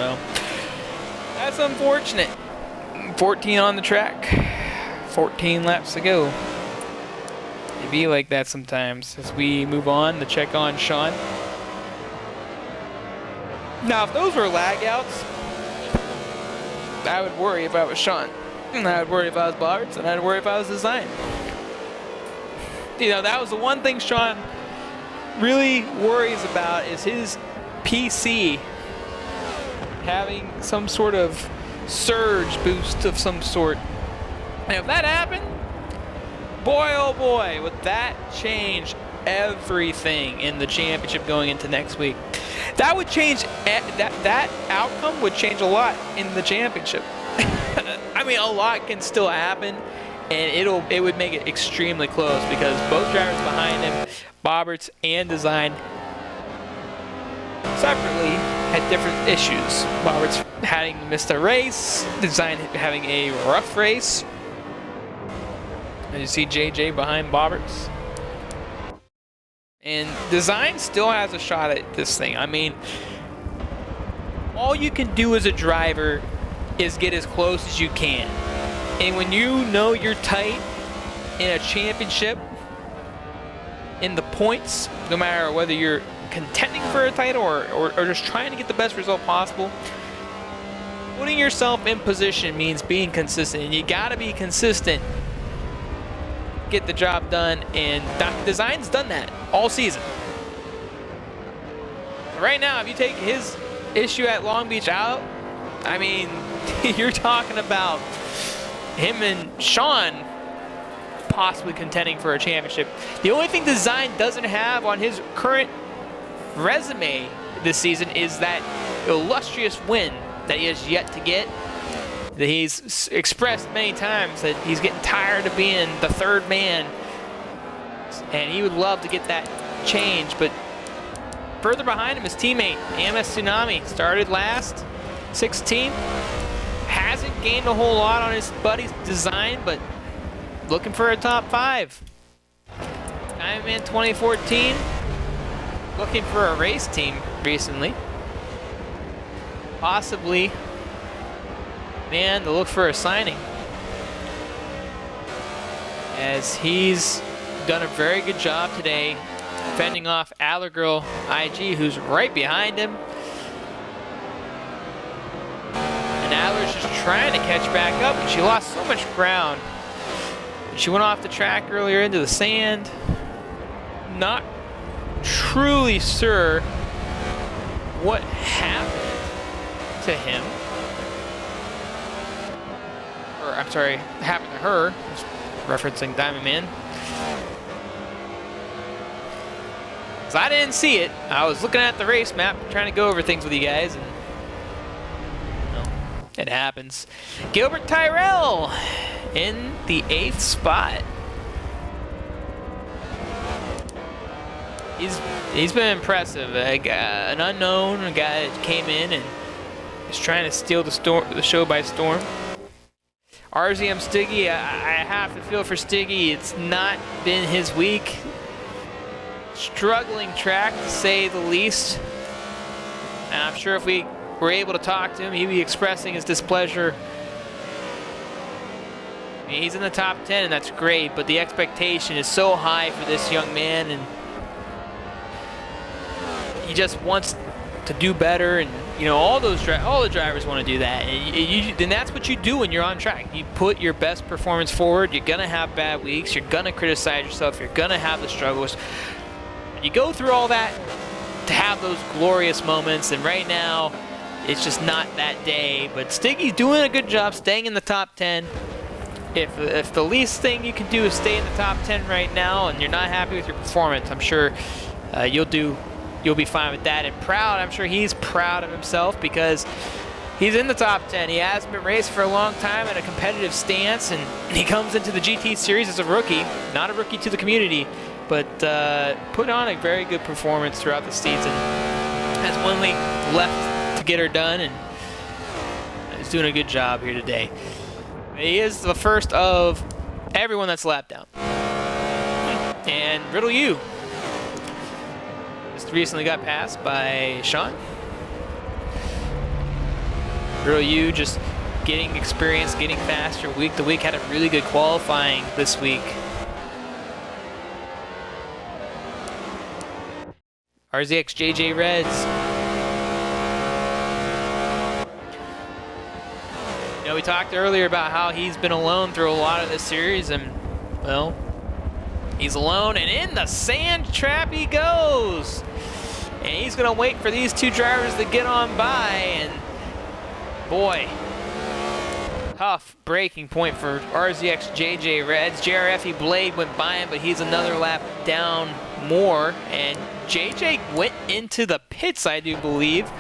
Well, that's unfortunate. 14 on the track, 14 laps to go. It be like that sometimes. As we move on to check on Sean. Now, if those were lag outs, I would worry if I was Sean. And I would worry if I was Boberts, and I'd worry if I was Design. You know, that was the one thing Sean really worries about, is his PC having some sort of surge boost of some sort. And if that happened, boy oh boy, would that change everything in the championship going into next week. That would change, that outcome would change a lot in the championship. I mean, a lot can still happen, and it would make it extremely close, because both drivers behind him, Boberts and Design, separately had different issues. Boberts having missed a race, Design having a rough race. And you see JJ behind Boberts. And Design still has a shot at this thing. I mean, all you can do as a driver is get as close as you can. And when you know you're tight in a championship, in the points, no matter whether you're contending for a title or just trying to get the best result possible, putting yourself in position means being consistent. And you gotta be consistent, get the job done, and Design's done that all season. Right now, if you take his issue at Long Beach out, I mean, you're talking about him and Sean possibly contending for a championship. The only thing Design doesn't have on his current resume this season is that illustrious win that he has yet to get. That he's expressed many times that he's getting tired of being the third man, and he would love to get that change. But further behind him, his teammate AMS Tsunami started last, 16th. Hasn't gained a whole lot on his buddy's Design, but looking for a top 5. Diamond 2014, looking for a race team recently. Possibly, man, to look for a signing, as he's done a very good job today fending off Allergirl IG, who's right behind him. And Adler's just trying to catch back up, and she lost so much ground. She went off the track earlier into the sand. Not truly sure what happened to him. Or, I'm sorry, happened to her. Just referencing Diamond Man. Because I didn't see it. I was looking at the race map, trying to go over things with you guys, and it happens. Gilbert Tyrell in the 8th spot. He's been impressive. An unknown, a guy that came in and is trying to steal the show by storm. RZM Stiggy, I have to feel for Stiggy. It's not been his week. Struggling track, to say the least. And I'm sure if we were able to talk to him, he'd be expressing his displeasure. I mean, he's in the top 10, and that's great, but the expectation is so high for this young man, and he just wants to do better. And you know, all the drivers want to do that, and that's what you do when you're on track. You put your best performance forward. You're gonna have bad weeks. You're gonna criticize yourself. You're gonna have the struggles. You go through all that to have those glorious moments, and right now, it's just not that day. But Stiggy's doing a good job staying in the top 10. If the least thing you can do is stay in the top 10 right now, and you're not happy with your performance, I'm sure you'll be fine with that. And proud, I'm sure he's proud of himself, because he's in the top 10. He hasn't been raced for a long time in a competitive stance, and he comes into the GT series as a rookie, not a rookie to the community, but put on a very good performance throughout the season. Has one week left to get her done, and he's doing a good job here today. He is the first of everyone that's lapped down. And Riddle U just recently got passed by Sean. You just getting experience, getting faster week to week. Had a really good qualifying this week. RZX JJ Reds. You know, we talked earlier about how he's been alone through a lot of this series, and, well, he's alone, and in the sand trap he goes. And he's going to wait for these two drivers to get on by, and boy, tough braking point for RZX JJ Reds. JRFE Blade went by him, but he's another lap down more, and JJ went into the pits, I do believe.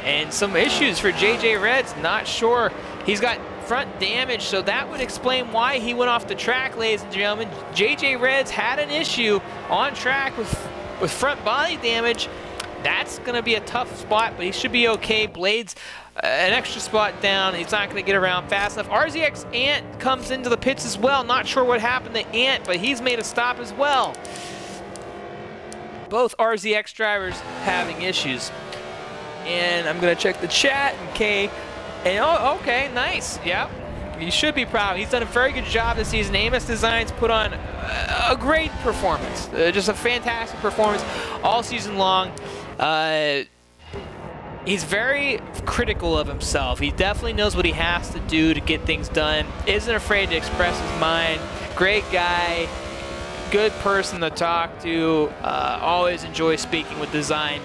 And some issues for JJ Reds, not sure. He's got front damage, so that would explain why he went off the track, ladies and gentlemen. JJ Reds had an issue on track with front body damage. That's going to be a tough spot, but he should be okay. Blade's an extra spot down. He's not going to get around fast enough. RZX Ant comes into the pits as well. Not sure what happened to Ant, but he's made a stop as well. Both RZX drivers having issues. And I'm going to check the chat. Okay. And oh, okay, nice. Yep. You should be proud. He's done a very good job this season. Amos Designs put on a great performance. Just a fantastic performance all season long. He's very critical of himself. He definitely knows what he has to do to get things done. Isn't afraid to express his mind. Great guy. Good person to talk to. Always enjoy speaking with Design,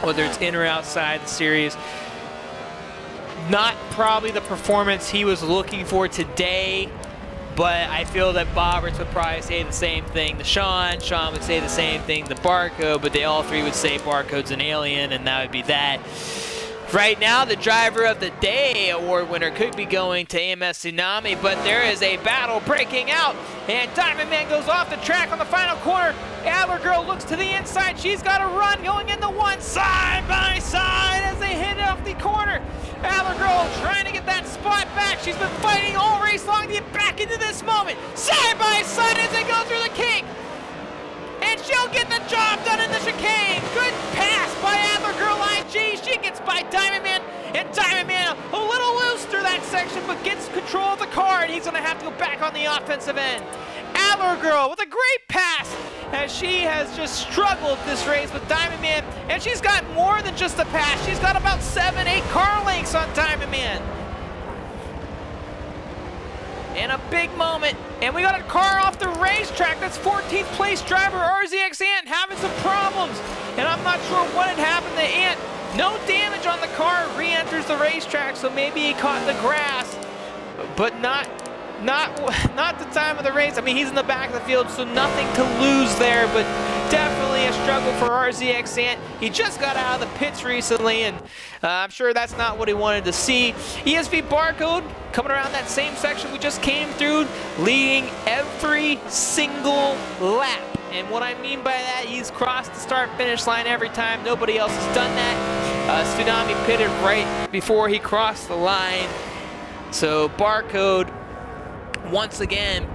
whether it's in or outside the series. Not probably the performance he was looking for today, but I feel that Bobberts would probably say the same thing to Sean. Sean would say the same thing to Barcode, but they all three would say Barcode's an alien, and that would be that. Right now, the Driver of the Day award winner could be going to AMS Tsunami, but there is a battle breaking out, and Diamond Man goes off the track on the final corner. Adler Girl looks to the inside. She's got a run going into one, side by side as they hit off the corner. Adler Girl trying to get that spot back. She's been fighting all race long to get back into this moment. Side by side as they go through the kink. And she'll get the job done in the chicane. Good pass by Adler Girl IG. She gets by Diamond Man, and Diamond Man a little loose through that section, but gets control of the car, and he's going to have to go back on the offensive end. Adler Girl with a great pass, as she has just struggled this race with Diamond Man, and she's got more than just a pass. She's got about 7-8 car lengths on Diamond Man. And a big moment, and we got a car off the racetrack. That's 14th place driver RZX Ant having some problems, and I'm not sure what had happened to Ant. No damage on the car, re-enters the racetrack, so maybe he caught the grass, but not the time of the race. I mean, he's in the back of the field, so nothing to lose there, but definitely a struggle for RZX Ant. He just got out of the pits recently, and I'm sure that's not what he wanted to see. ESV Barcode coming around that same section we just came through, leading every single lap. And what I mean by that, he's crossed the start-finish line every time. Nobody else has done that. Tsunami pitted right before he crossed the line. So Barcode, once again,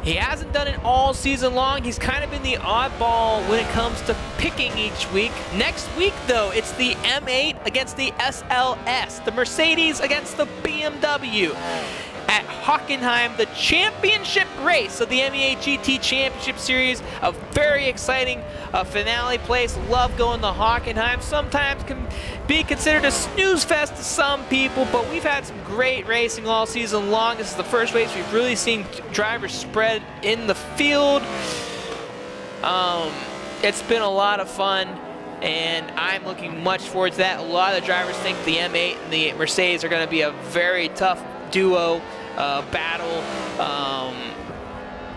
he hasn't done it all season long. He's kind of been the oddball when it comes to picking each week. Next week, though, it's the M8 against the SLS, the Mercedes against the BMW at Hockenheim, the championship race of the MEA GT Championship Series. A very exciting finale place. Love going to Hockenheim. Sometimes can be considered a snooze fest to some people, but we've had some great racing all season long. This is the first race we've really seen drivers spread in the field. It's been a lot of fun, and I'm looking much forward to that. A lot of the drivers think the M8 and the Mercedes are going to be a very tough duo battle,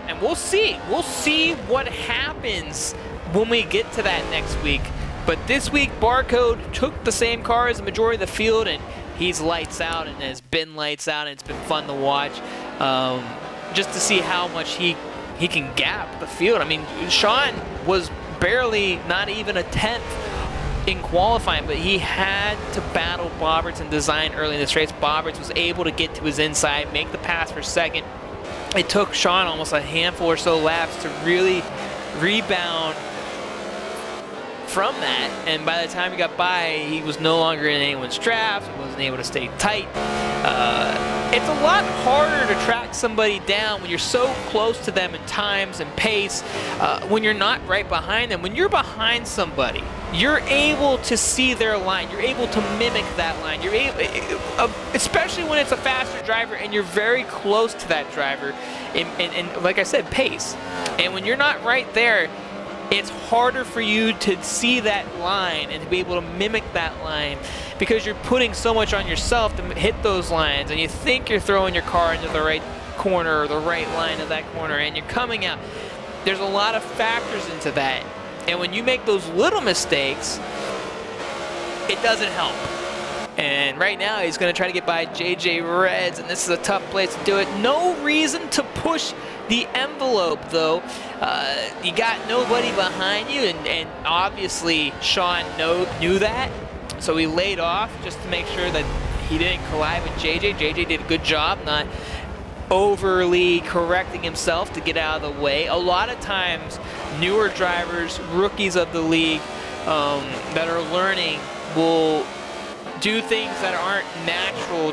and we'll see. We'll see what happens when we get to that next week. But this week, Barcode took the same car as the majority of the field, and he's lights out and has been lights out, and it's been fun to watch, just to see how much he can gap the field. I mean, Sean was barely not even a 10th in qualifying, but he had to battle Bobberts and Design early in this race. Bobberts was able to get to his inside, make the pass for second. It took Sean almost a handful or so laps to really rebound from that, and by the time he got by, he was no longer in anyone's traps. He wasn't able to stay tight. It's a lot harder to track somebody down when you're so close to them in times and pace, when you're not right behind them. When you're behind somebody, you're able to see their line. You're able to mimic that line. You're able, especially when it's a faster driver and you're very close to that driver, and like I said, pace. And when you're not right there, it's harder for you to see that line and to be able to mimic that line, because you're putting so much on yourself to hit those lines, and you think you're throwing your car into the right corner or the right line of that corner, and you're coming out. There's a lot of factors into that, and when you make those little mistakes, it doesn't help. And right now he's going to try to get by JJ Reds, and this is a tough place to do it. No reason to push the envelope, though. You got nobody behind you, and obviously Sean knew that, so he laid off just to make sure that he didn't collide with JJ. JJ did a good job not overly correcting himself to get out of the way. A lot of times, newer drivers, rookies of the league that are learning will do things that aren't natural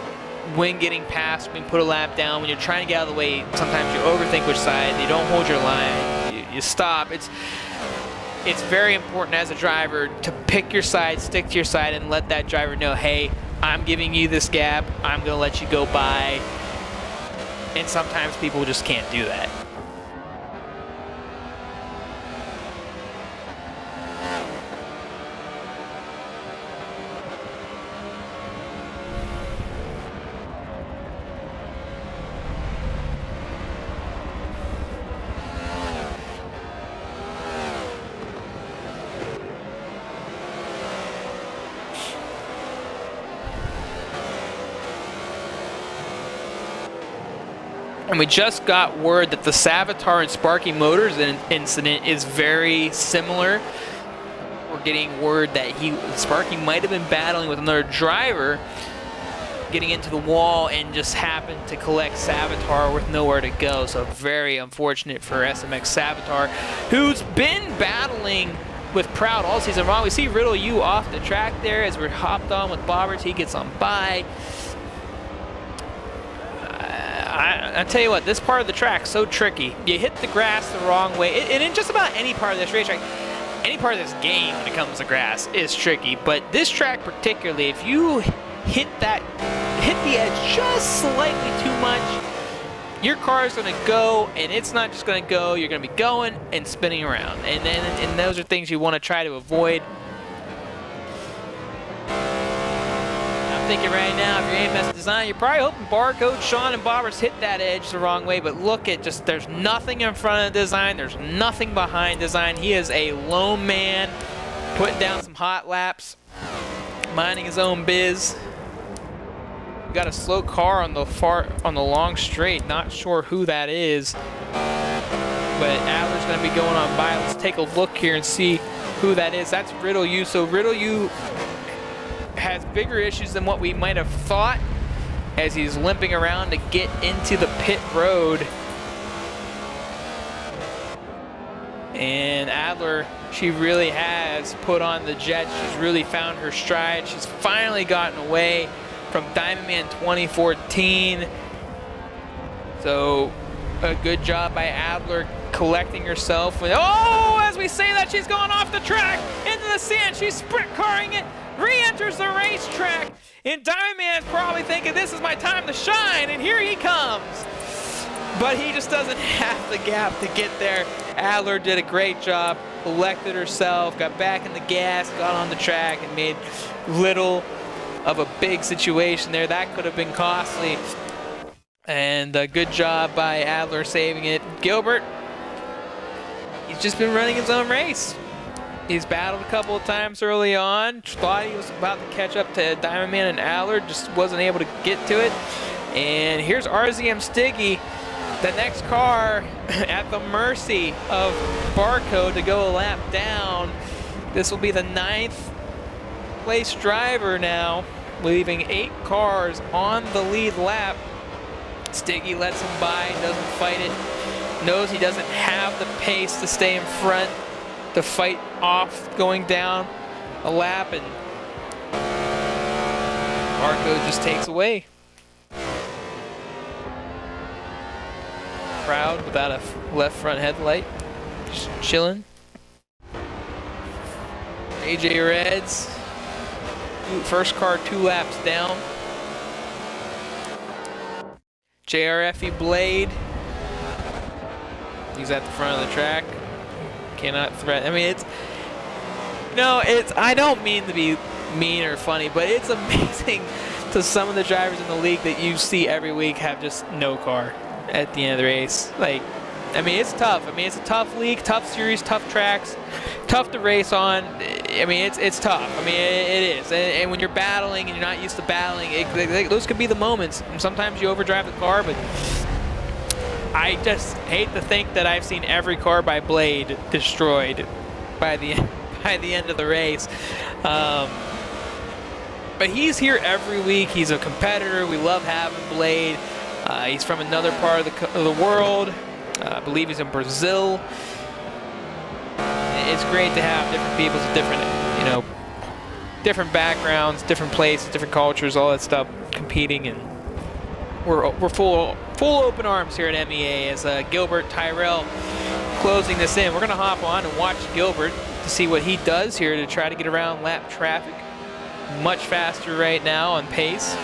when getting past, when you put a lap down, when you're trying to get out of the way. Sometimes you overthink which side, you don't hold your line, you stop. It's very important as a driver to pick your side, stick to your side, and let that driver know, hey, I'm giving you this gap, I'm going to let you go by. And sometimes people just can't do that. And we just got word that the Savitar and Sparky Motors incident is very similar. We're getting word that Sparky might have been battling with another driver, getting into the wall, and just happened to collect Savitar with nowhere to go. So very unfortunate for SMX Savitar, who's been battling with Proud all season long. We see Riddle U off the track there as we're hopped on with Bobbers. He gets on by. I tell you what, this part of the track's so tricky. You hit the grass the wrong way, and in just about any part of this racetrack, any part of this game when it comes to grass is tricky. But this track particularly, if you hit the edge just slightly too much, your car is going to go, and it's not just going to go. You're going to be going and spinning around, and those are things you want to try to avoid. Thinking right now, if you're AMS Design, you're probably hoping Barcode, Sean, and Bobbers hit that edge the wrong way, but look at just, there's nothing in front of Design, there's nothing behind Design. He is a lone man, putting down some hot laps, minding his own biz. We got a slow car on the long straight, not sure who that is, but Adler's going to be going on by. Let's take a look here and see who that is. That's Riddle U. So Riddle U has bigger issues than what we might have thought as he's limping around to get into the pit road. And Adler, she really has put on the jet. She's really found her stride. She's finally gotten away from Diamond Man 2014. So a good job by Adler collecting herself. As we say that, she's going off the track into the sand. She's sprint carring it. Re-enters the racetrack, and Diamond Man's probably thinking, this is my time to shine, and here he comes. But he just doesn't have the gap to get there. Adler did a great job, collected herself, got back in the gas, got on the track, and made little of a big situation there. That could have been costly. And a good job by Adler saving it. Gilbert, he's just been running his own race. He's battled a couple of times early on. Thought he was about to catch up to Diamond Man and Adler, just wasn't able to get to it. And here's RZM Stiggy, the next car at the mercy of Barcode to go a lap down. This will be the 9th place driver now, leaving 8 cars on the lead lap. Stiggy lets him by, doesn't fight it, knows he doesn't have the pace to stay in front. to fight off going down a lap, and Barcode just takes away. Proud without a left front headlight, just chilling. AJ Reds, first car 2 laps down. JRFE Blade, he's at the front of the track. Cannot threaten. I mean, I don't mean to be mean or funny, but it's amazing to some of the drivers in the league that you see every week have just no car at the end of the race. Like, I mean, it's tough. I mean, it's a tough league, tough series, tough tracks, tough to race on. I mean, it's tough. I mean, it is. And when you're battling and you're not used to battling, those could be the moments. And sometimes you overdrive the car, but I just hate to think that I've seen every car by Blade destroyed by the end of the race. But he's here every week. He's a competitor. We love having Blade. He's from another part of the world. I believe he's in Brazil. It's great to have different people with different, different backgrounds, different places, different cultures, all that stuff competing, and we're full open arms here at MEA as Gilbert Tyrell closing this in. We're gonna hop on and watch Gilbert to see what he does here to try to get around lap traffic. Much faster right now on pace.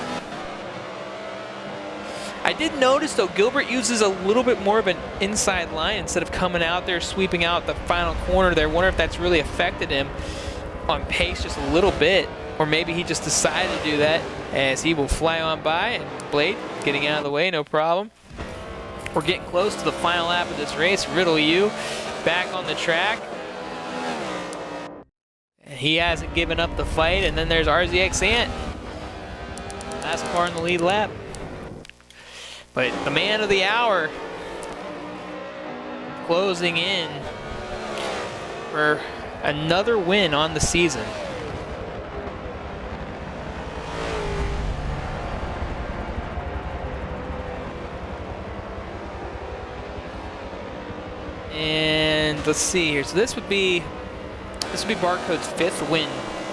I did notice, though, Gilbert uses a little bit more of an inside line instead of coming out there, sweeping out the final corner there. I wonder if that's really affected him on pace just a little bit, or maybe he just decided to do that as he will fly on by, and Blade getting out of the way, no problem. We're getting close to the final lap of this race. Riddle U back on the track. He hasn't given up the fight, and then there's RZX Ant. Last car in the lead lap. But the man of the hour closing in for another win on the season. And let's see here. So this would be Barcode's 5th win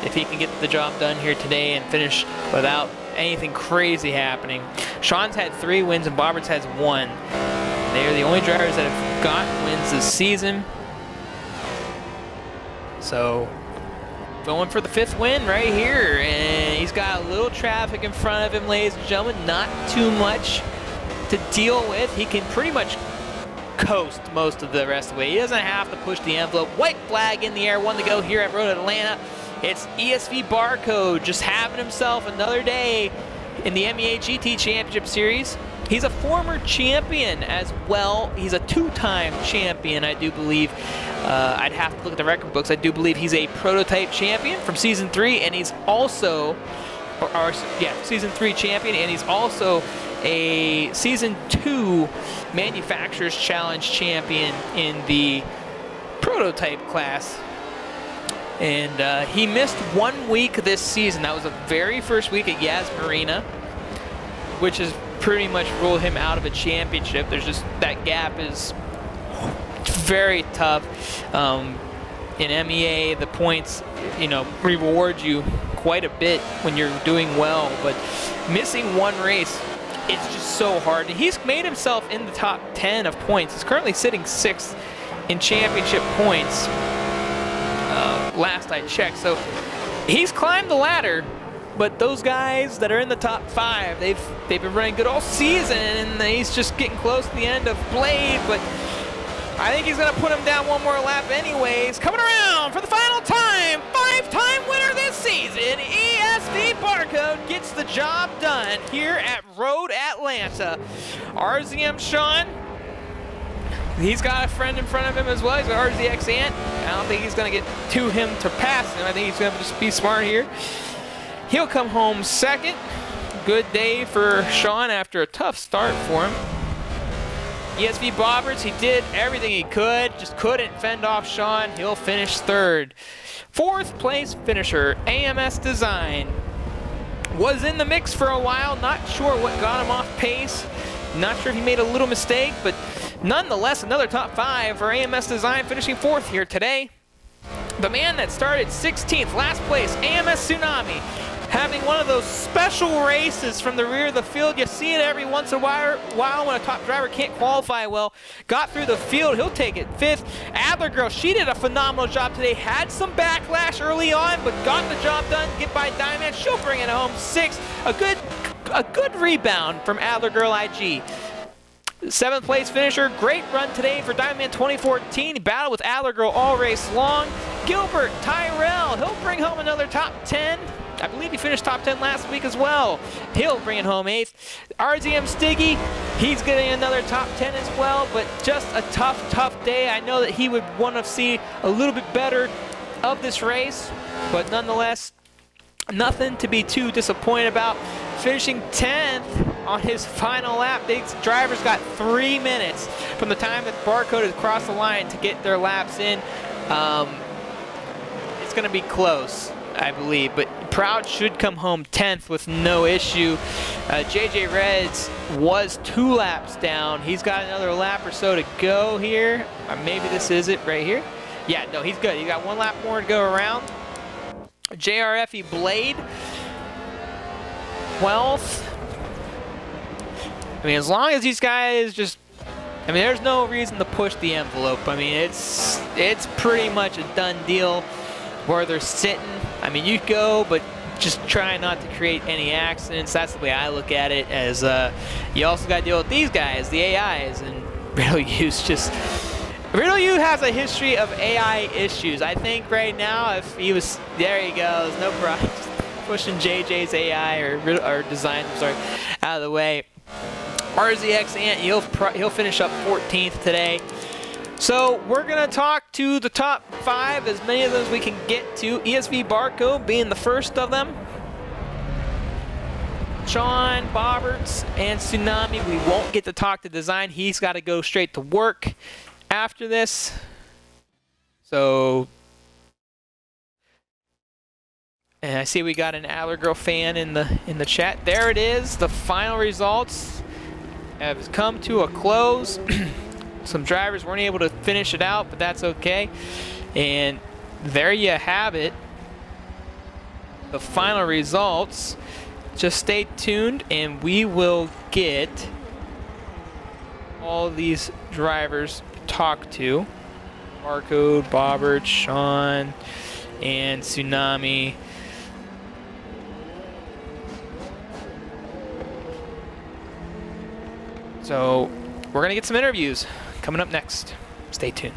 if he can get the job done here today and finish without anything crazy happening. Sean's had 3 wins and Bobberts has 1. They are the only drivers that have gotten wins this season. So going for the 5th win right here, and he's got a little traffic in front of him, ladies and gentlemen. Not too much to deal with. He can pretty much coast most of the rest of the way. He doesn't have to push the envelope. White flag in the air, 1 to go here at Road Atlanta. It's ESV Barcode just having himself another day in the MEA GT Championship Series. He's a former champion as well. He's a 2-time champion, I do believe. I'd have to look at the record books. I do believe he's a prototype champion from Season 3, and he's also, Season 3 champion, and he's also a Season 2 Manufacturers Challenge champion in the prototype class. And he missed 1 week this season. That was the very first week at Yas Marina, which has pretty much ruled him out of a championship. There's just, that gap is very tough. In MEA, the points, reward you quite a bit when you're doing well, but missing 1 race, it's just so hard. And he's made himself in the top 10 of points. He's currently sitting 6th in championship points. Last I checked, so he's climbed the ladder, but those guys that are in the top 5, they've been running good all season, and he's just getting close to the end of Blade, but I think he's gonna put him down 1 more lap anyways. Coming around for the final time, 5-time winner this season, ESV Barcode gets the job done here at Road Atlanta. RZM Sean, he's got a friend in front of him as well. He's got RZX Ant. I don't think he's going to get to him to pass him. I think he's going to just be smart here. He'll come home 2nd. Good day for Sean after a tough start for him. ESV Bobberts, he did everything he could, just couldn't fend off Sean. He'll finish 3rd. 4th place finisher, AMS Design. Was in the mix for a while, not sure what got him off pace. Not sure if he made a little mistake, but nonetheless, another top 5 for AMS Design, finishing 4th here today. the man that started 16th, last place, AMS Tsunami, having one of those special races from the rear of the field. You see it every once in a while when a top driver can't qualify well. Got through the field, he'll take it 5th. Adler Girl, she did a phenomenal job today. Had some backlash early on, but got the job done. Get by Diamond, she'll bring it home 6th. A good rebound from Adler Girl IG. 7th place finisher, great run today for Diamond 2014. He battled with Adler Girl all race long. Gilbert Tyrell, he'll bring home another top 10. I believe he finished top 10 last week as well. He'll bring it home 8th. RZM Stiggy, he's getting another top 10 as well, but just a tough day. I know that he would want to see a little bit better of this race, but nonetheless, nothing to be too disappointed about. Finishing 10th on his final lap. These drivers got 3 minutes from the time that Barcode has crossed the line to get their laps in. It's going to be close, I believe, but Proud should come home 10th with no issue. JJ Reds was 2 laps down. He's got another lap or so to go here. Or maybe this is it right here. Yeah, no, he's good. He got 1 lap more to go around. JRFE Blade, 12th. I mean, as long as these guys just, I mean, there's no reason to push the envelope. I mean, it's pretty much a done deal where they're sitting. I mean, you go, but just try not to create any accidents. That's the way I look at it, as you also got to deal with these guys, the AIs, and Riddle U has a history of AI issues. I think right now, if he was, there he goes, no problem. Pushing JJ's AI or design, I'm sorry, out of the way. RZX Ant, he'll finish up 14th today. So we're gonna talk to the top 5, as many of those we can get to. ESV Barco being the first of them. Sean, Bobberts, and Tsunami, we won't get to talk to design. He's got to go straight to work after this. So, and I see we got an Adler Girl fan in the chat. There it is. The final results have come to a close. Some drivers weren't able to finish it out, but that's okay. And there you have it. The final results. Just stay tuned and we will get all these drivers talked to. Barcode, Bobbert, Sean, and Tsunami. So we're gonna get some interviews coming up next. Stay tuned.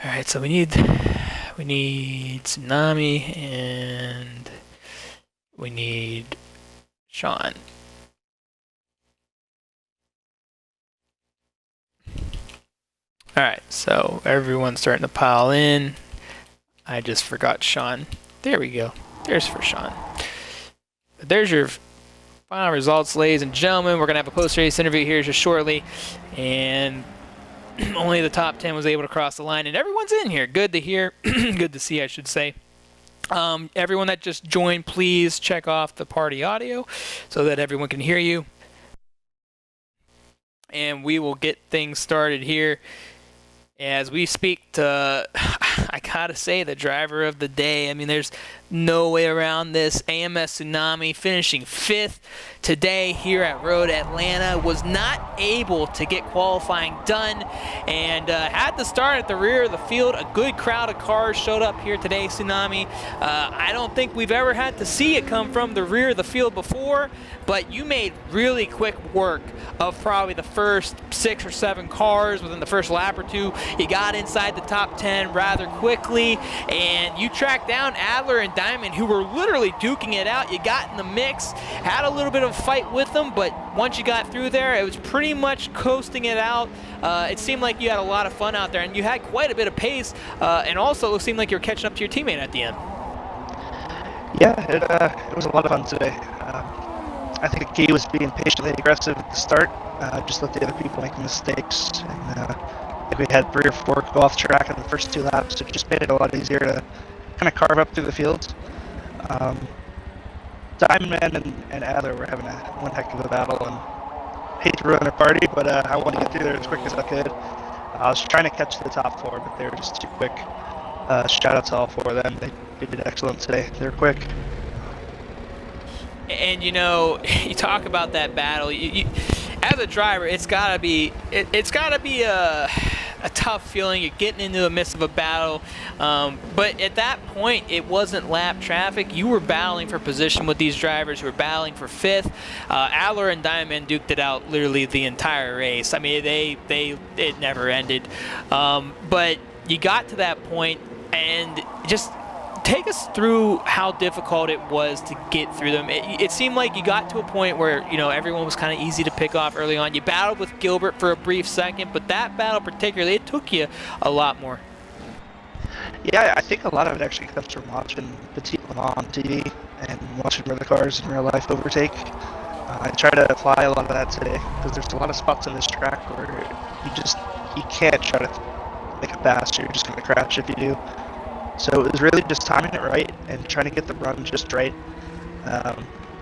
All right, so we need Tsunami and we need Sean. All right, so everyone's starting to pile in. I just forgot Sean. There we go. There's for Sean. But there's your final results, ladies and gentlemen. We're gonna have a post-race interview here just shortly, and only the top 10 was able to cross the line, and everyone's in here. Good to hear. Good to see, I should say. Everyone that just joined, please check off the party audio so that everyone can hear you. And we will get things started here as we speak to, I gotta say, the driver of the day. I mean, there's no way around this. AMS Tsunami finishing 5th today here at Road Atlanta. Was not able to get qualifying done and had to start at the rear of the field. A good crowd of cars showed up here today, Tsunami. I don't think we've ever had to see it come from the rear of the field before, but you made really quick work of probably the first 6 or 7 cars within the first lap or two. You got inside the top 10 rather quickly, and you tracked down Adler and Diamond, who were literally duking it out. You got in the mix, had a little bit of a fight with them, but once you got through there, it was pretty much coasting it out. It seemed like you had a lot of fun out there, and you had quite a bit of pace, and also it seemed like you were catching up to your teammate at the end. Yeah, it was a lot of fun today. I think the key was being patiently aggressive at the start. Just let the other people make mistakes. And I think we had 3 or 4 go off track in the first 2 laps, so it just made it a lot easier to kind of carve up through the fields. Um, Diamond and Adler were having one heck of a battle, and hate to ruin their party, but I wanted to get through there as quick as I could. I was trying to catch the top 4, but they were just too quick. Shout out to all 4 of them. They did excellent today. They were quick. And you know, you talk about that battle. As a driver, it's gotta be a tough feeling. You're getting into the midst of a battle, but at that point, it wasn't lap traffic. You were battling for position with these drivers who were battling for 5th. Adler and Diamond duked it out literally the entire race. I mean, it never ended. But you got to that point, and just take us through how difficult it was to get through them. It seemed like you got to a point where, you know, everyone was kind of easy to pick off early on. You battled with Gilbert for a brief second, but that battle particularly, it took you a lot more. Yeah, I think a lot of it actually comes from watching the team on TV and watching other cars in real life overtake. I try to apply a lot of that today because there's a lot of spots on this track where you can't try to make it fast. You're just going to crash if you do. So it was really just timing it right and trying to get the run just right. I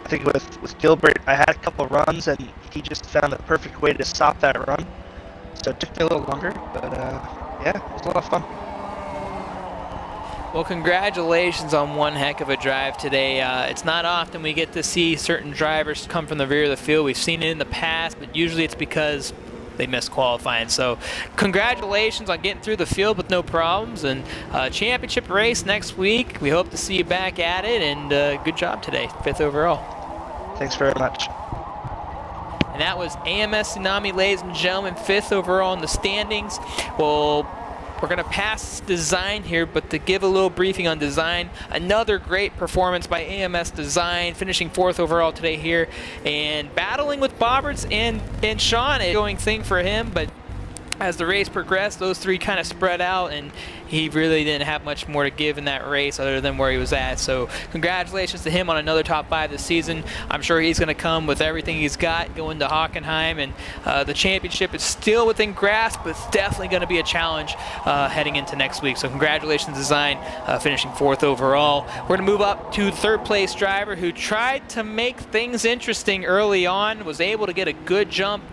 think with Gilbert, I had a couple runs and he just found the perfect way to stop that run. So it took me a little longer, but yeah, it was a lot of fun. Well, congratulations on one heck of a drive today. It's not often we get to see certain drivers come from the rear of the field. We've seen it in the past, but usually it's because they missed qualifying. So congratulations on getting through the field with no problems, and championship race next week. We hope to see you back at it, and good job today, 5th overall. Thanks very much. And that was AMS Tsunami, ladies and gentlemen, 5th overall in the standings. Well, we're going to pass design here, but to give a little briefing on design, another great performance by AMS Design, finishing 4th overall today here, and battling with Bobberts and Sean, a going thing for him, but as the race progressed, those 3 kind of spread out, and he really didn't have much more to give in that race other than where he was at. So congratulations to him on another top 5 this season. I'm sure he's going to come with everything he's got going to Hockenheim, and the championship is still within grasp, but it's definitely going to be a challenge heading into next week. So congratulations, Design, finishing 4th overall. We're going to move up to the 3rd place driver who tried to make things interesting early on, was able to get a good jump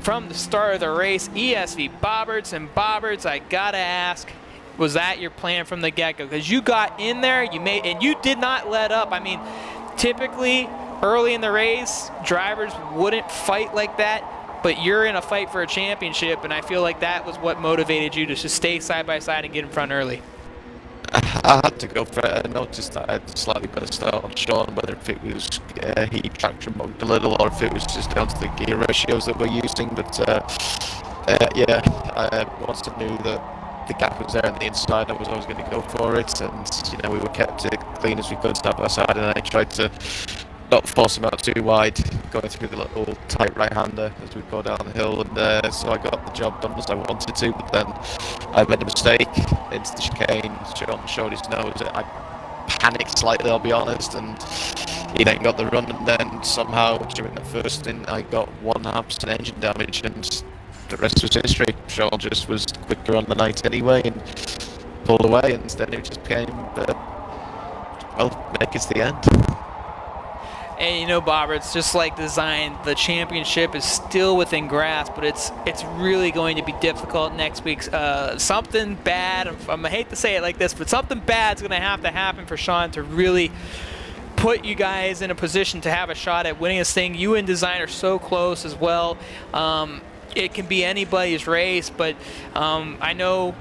from the start of the race. ESV Bobberts, and Bobberts, I gotta ask, was that your plan from the get-go? Because you got in there, and you did not let up. I mean, typically early in the race, drivers wouldn't fight like that, but you're in a fight for a championship, and I feel like that was what motivated you to just stay side by side and get in front early. I had to go for it. I noticed that I had slightly better start on Sean, whether if it was heat traction mode a little or if it was just down to the gear ratios that we're using. But yeah, once I knew that the gap was there on the inside, I was always going to go for it, and you know, we were kept it clean as we could side by side, and I tried to not force him out too wide, going through the little tight right-hander as we go down the hill, and so I got the job done as I wanted to, but then I made a mistake into the chicane. Sean showed his nose. I panicked slightly, I'll be honest, and he then got the run, and then somehow during the first stint I got 1.5% engine damage, and the rest was history. Sean just was quicker on the night anyway and pulled away, and then it just became, well, make it to the end. And you know, Bobber, it's just like Design. The championship is still within grasp, but it's really going to be difficult next week. Something bad, I hate to say it like this, but something bad's going to happen for Sean to really put you guys in a position to have a shot at winning this thing. You and Design are so close as well. It can be anybody's race, but I know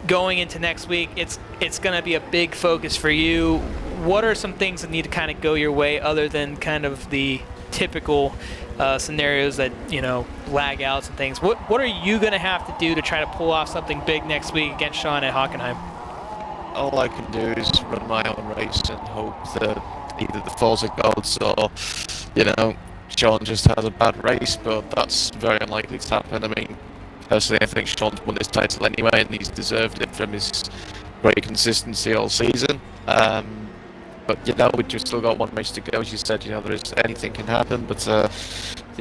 going into next week, it's going to be a big focus for you. What are some things that need to kind of go your way other than kind of the typical scenarios that, you know, lag outs and things? What are you going to have to do to try to pull off something big next week against Sean at Hockenheim? All I can do is run my own race and hope that either the falls are gods or, you know, Sean just has a bad race, but that's very unlikely to happen. I mean, personally, I think Sean's won this title anyway, and he's deserved it from his great consistency all season. But we've just still got one race to go. As you said, there is anything can happen. But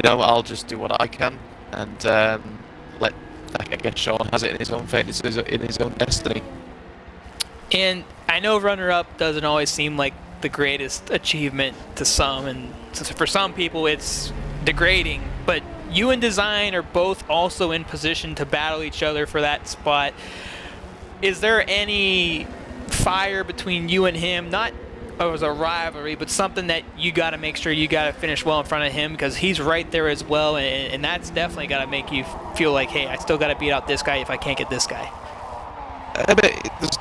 I'll just do what I can and let. I guess Sean has it in his own fate, in his own destiny. And I know runner-up doesn't always seem like the greatest achievement to some, and for some people it's degrading, but you and Design are both also in position to battle each other for that spot. Is there any fire between you and him? Not as a rivalry, but something that you got to make sure you got to finish well in front of him, because he's right there as well, and that's definitely got to make you feel like, hey, I still got to beat out this guy if I can't get this guy.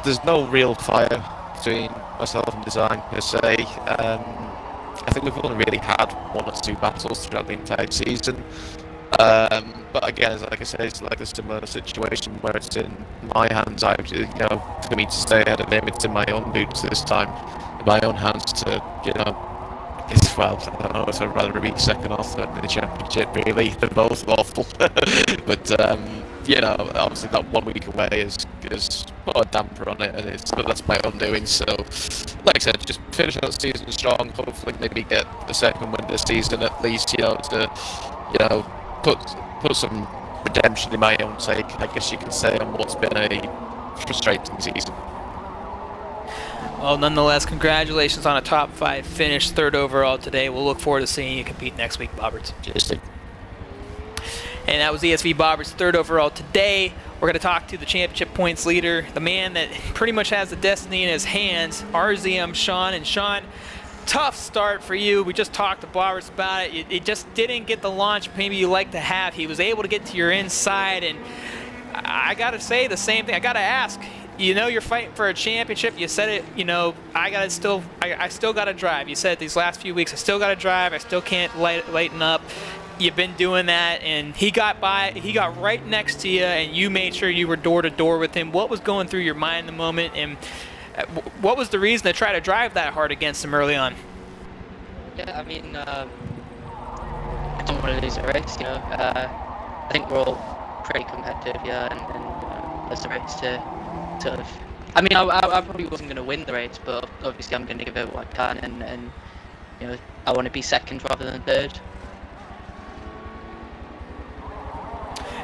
There's no real fire between myself and Design per se. I think we've only really had one or two battles throughout the entire season. But again, like I say, it's like a similar situation where it's in my hands. For me to stay ahead of him, it's in my own boots this time, in my own hands to, I don't know if I'd rather be second or third in the championship. Really, they're both awful. But obviously that 1 week away is put a damper on it, and that's my own doing. So, like I said, just finish out the season strong. Hopefully, maybe get the second win this season at least. To put some redemption in my own sake, I guess you could say, on what's been a frustrating season. Well, nonetheless, congratulations on a top 5 finish, 3rd overall today. We'll look forward to seeing you compete next week, Bobberts. Cheers. And that was ESV Bobberts, 3rd overall today. We're going to talk to the championship points leader, the man that pretty much has the destiny in his hands, RZM Sean. And Sean, tough start for you. We just talked to Bobberts about it. It just didn't get the launch maybe you like to have. He was able to get to your inside, and I got to say the same thing. I got to ask. You're fighting for a championship. You said it. I still got to drive. You said these last few weeks, I still got to drive. I still can't lighten up. You've been doing that, and he got right next to you, and you made sure you were door to door with him. What was going through your mind in the moment, and what was the reason to try to drive that hard against him early on? Yeah, I mean, I don't want to lose a race. I think we're all pretty competitive, and there's a race to sort of. I mean, I probably wasn't going to win the race, but obviously I'm going to give it what I can, and I want to be second rather than third.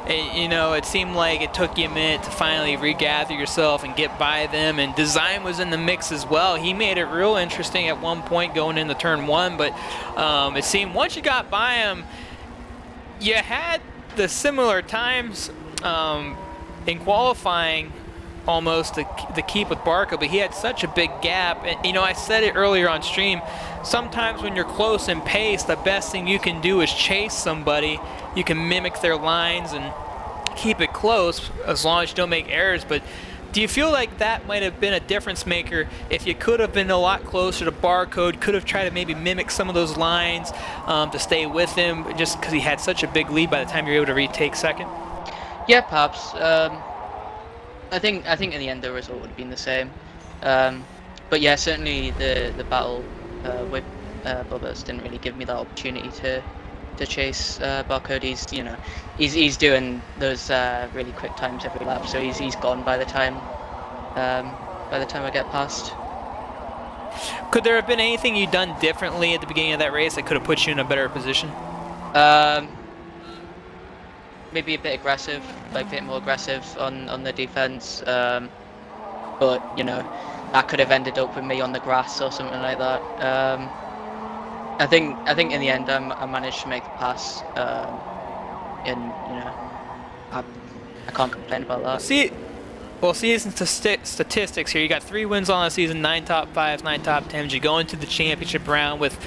It seemed like it took you a minute to finally regather yourself and get by them, and Design was in the mix as well. He made it real interesting at one point going into turn 1, but it seemed once you got by him, you had the similar times in qualifying almost to keep with Barco, but he had such a big gap. And I said it earlier on stream, sometimes when you're close in pace, the best thing you can do is chase somebody. You can mimic their lines and keep it close as long as you don't make errors. But do you feel like that might have been a difference maker if you could have been a lot closer to Barcode, could have tried to maybe mimic some of those lines to stay with him, just because he had such a big lead by the time you were able to retake second? Yeah, perhaps. I think in the end the result would have been the same. But yeah, certainly the battle with Bubbers didn't really give me that opportunity to chase Barcode. He's doing those really quick times every lap, so he's gone by the time I get past. Could there have been anything you'd done differently at the beginning of that race that could have put you in a better position? Maybe a bit aggressive, like a bit more aggressive on the defense. But that could have ended up with me on the grass or something like that. I think in the end I managed to make the pass, and I can't complain about that. Season statistics here. You got 3 wins on the season, 9 top 5s, 9 top 10s. You go into the championship round with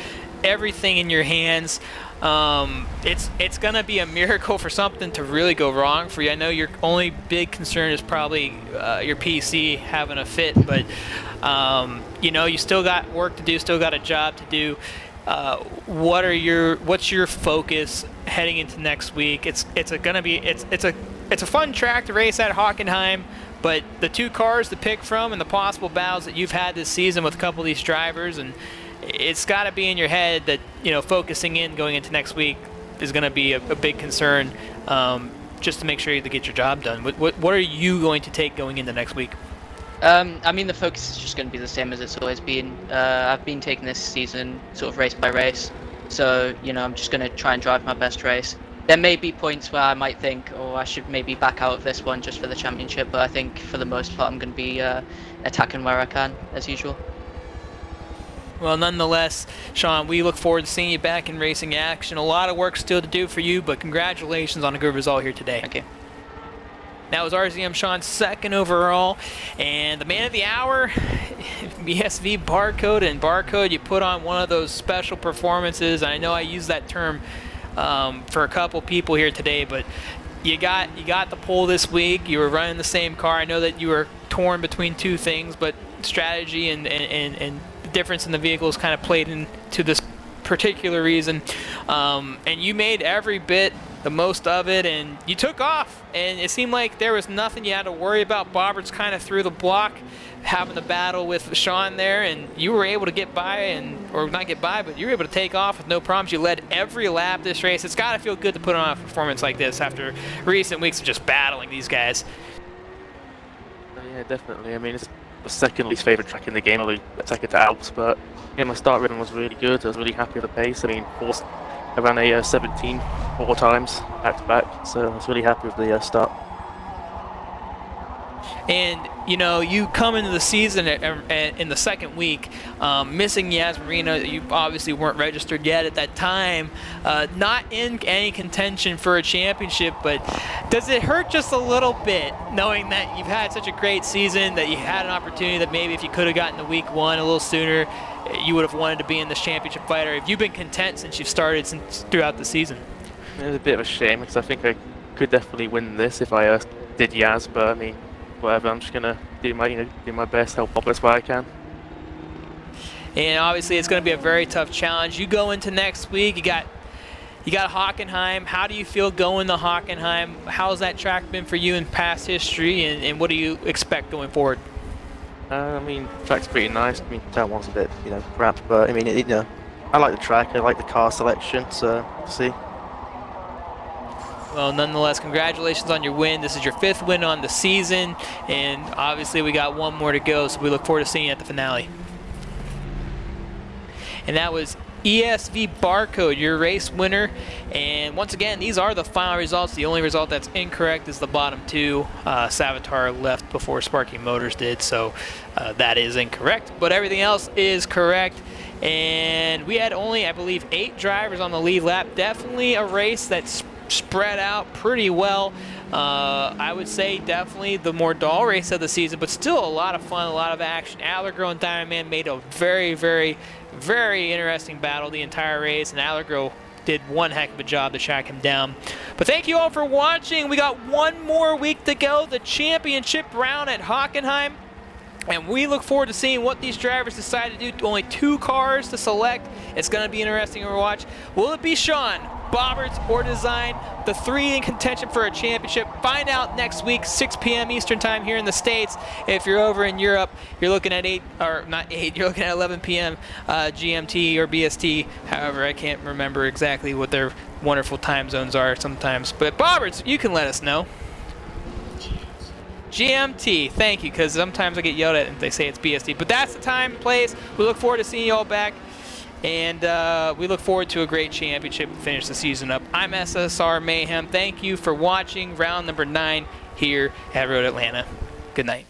everything in your hands. It's gonna be a miracle for something to really go wrong for you. I know your only big concern is probably your PC having a fit, but you still got work to do, still got a job to do. What's your focus heading into next week? It's a fun track to race at Hockenheim, but the 2 cars to pick from and the possible battles that you've had this season with a couple of these drivers, and it's got to be in your head that focusing in going into next week is going to be a big concern, just to make sure you get your job done. What are you going to take going into next week? I mean, the focus is just going to be the same as it's always been. I've been taking this season sort of race by race, so I'm just going to try and drive my best race. There may be points where I might think, oh, I should maybe back out of this one just for the championship, but I think for the most part I'm going to be attacking where I can, as usual. Well, nonetheless, Sean, we look forward to seeing you back in racing action. A lot of work still to do for you, but congratulations on a good result here today. Thank you. That was RZM Sean's second overall, and the man of the hour, BSV Barcode. And Barcode, you put on one of those special performances. I know I use that term for a couple people here today, but you got the pole this week. You were running the same car. I know that you were torn between two things, but strategy and the difference in the vehicles kind of played into this particular reason, and you made every bit the most of it, and you took off, and it seemed like there was nothing you had to worry about. Bobberts kind of threw the block, having the battle with Sean there, and you were able to get by, or not get by, but you were able to take off with no problems. You led every lap this race. It's got to feel good to put on a performance like this after recent weeks of just battling these guys. Yeah, definitely. I mean, it's the second least favourite track in the game, only second to Alps, but my start rhythm was really good. I was really happy with the pace. I mean, I ran a 17 4 times back to back, so I was really happy with the start. And you come into the season in the second week, missing Yas Marino. You obviously weren't registered yet at that time, not in any contention for a championship. But does it hurt just a little bit knowing that you've had such a great season, that you had an opportunity that maybe if you could have gotten to week one a little sooner, you would have wanted to be in this championship fight? Or have you been content since you've started throughout the season? It was a bit of a shame because I think I could definitely win this if I did Yas, but I mean, whatever. I'm just gonna do my best, help Bobberts where I can. And obviously, it's going to be a very tough challenge. You go into next week. You got Hockenheim. How do you feel going to Hockenheim? How's that track been for you in past history, and what do you expect going forward? I mean, the track's pretty nice. I mean, turn one's a bit, crap, but I mean, I like the track. I like the car selection. So we'll see. Well, nonetheless, congratulations on your win. This is your 5th win on the season, and obviously we got one more to go, so we look forward to seeing you at the finale. And that was ESV Barcode, your race winner. And once again, these are the final results. The only result that's incorrect is the bottom two. Savitar left before Sparky Motors did, so that is incorrect. But everything else is correct. And we had only, I believe, 8 drivers on the lead lap. Definitely a race that's spread out pretty well. I would say definitely the more dull race of the season, but still a lot of fun, a lot of action. Allergirl and Diamond Man made a very, very, very interesting battle the entire race, and Allergirl did one heck of a job to track him down. But thank you all for watching. We got one more week to go, the championship round at Hockenheim. And we look forward to seeing what these drivers decide to do. Only 2 cars to select. It's going to be interesting to watch. Will it be Sean, Bobberts, or Design, the 3 in contention for a championship? Find out next week, 6 p.m. Eastern time here in the States. If you're over in Europe, you're looking at you're looking at 11 p.m. GMT or BST. However, I can't remember exactly what their wonderful time zones are sometimes. But Bobberts, you can let us know. GMT, thank you, because sometimes I get yelled at if they say it's BST. But that's the time and place. We look forward to seeing you all back, and we look forward to a great championship to finish the season up. I'm SSR Mayhem. Thank you for watching round number 9 here at Road Atlanta. Good night.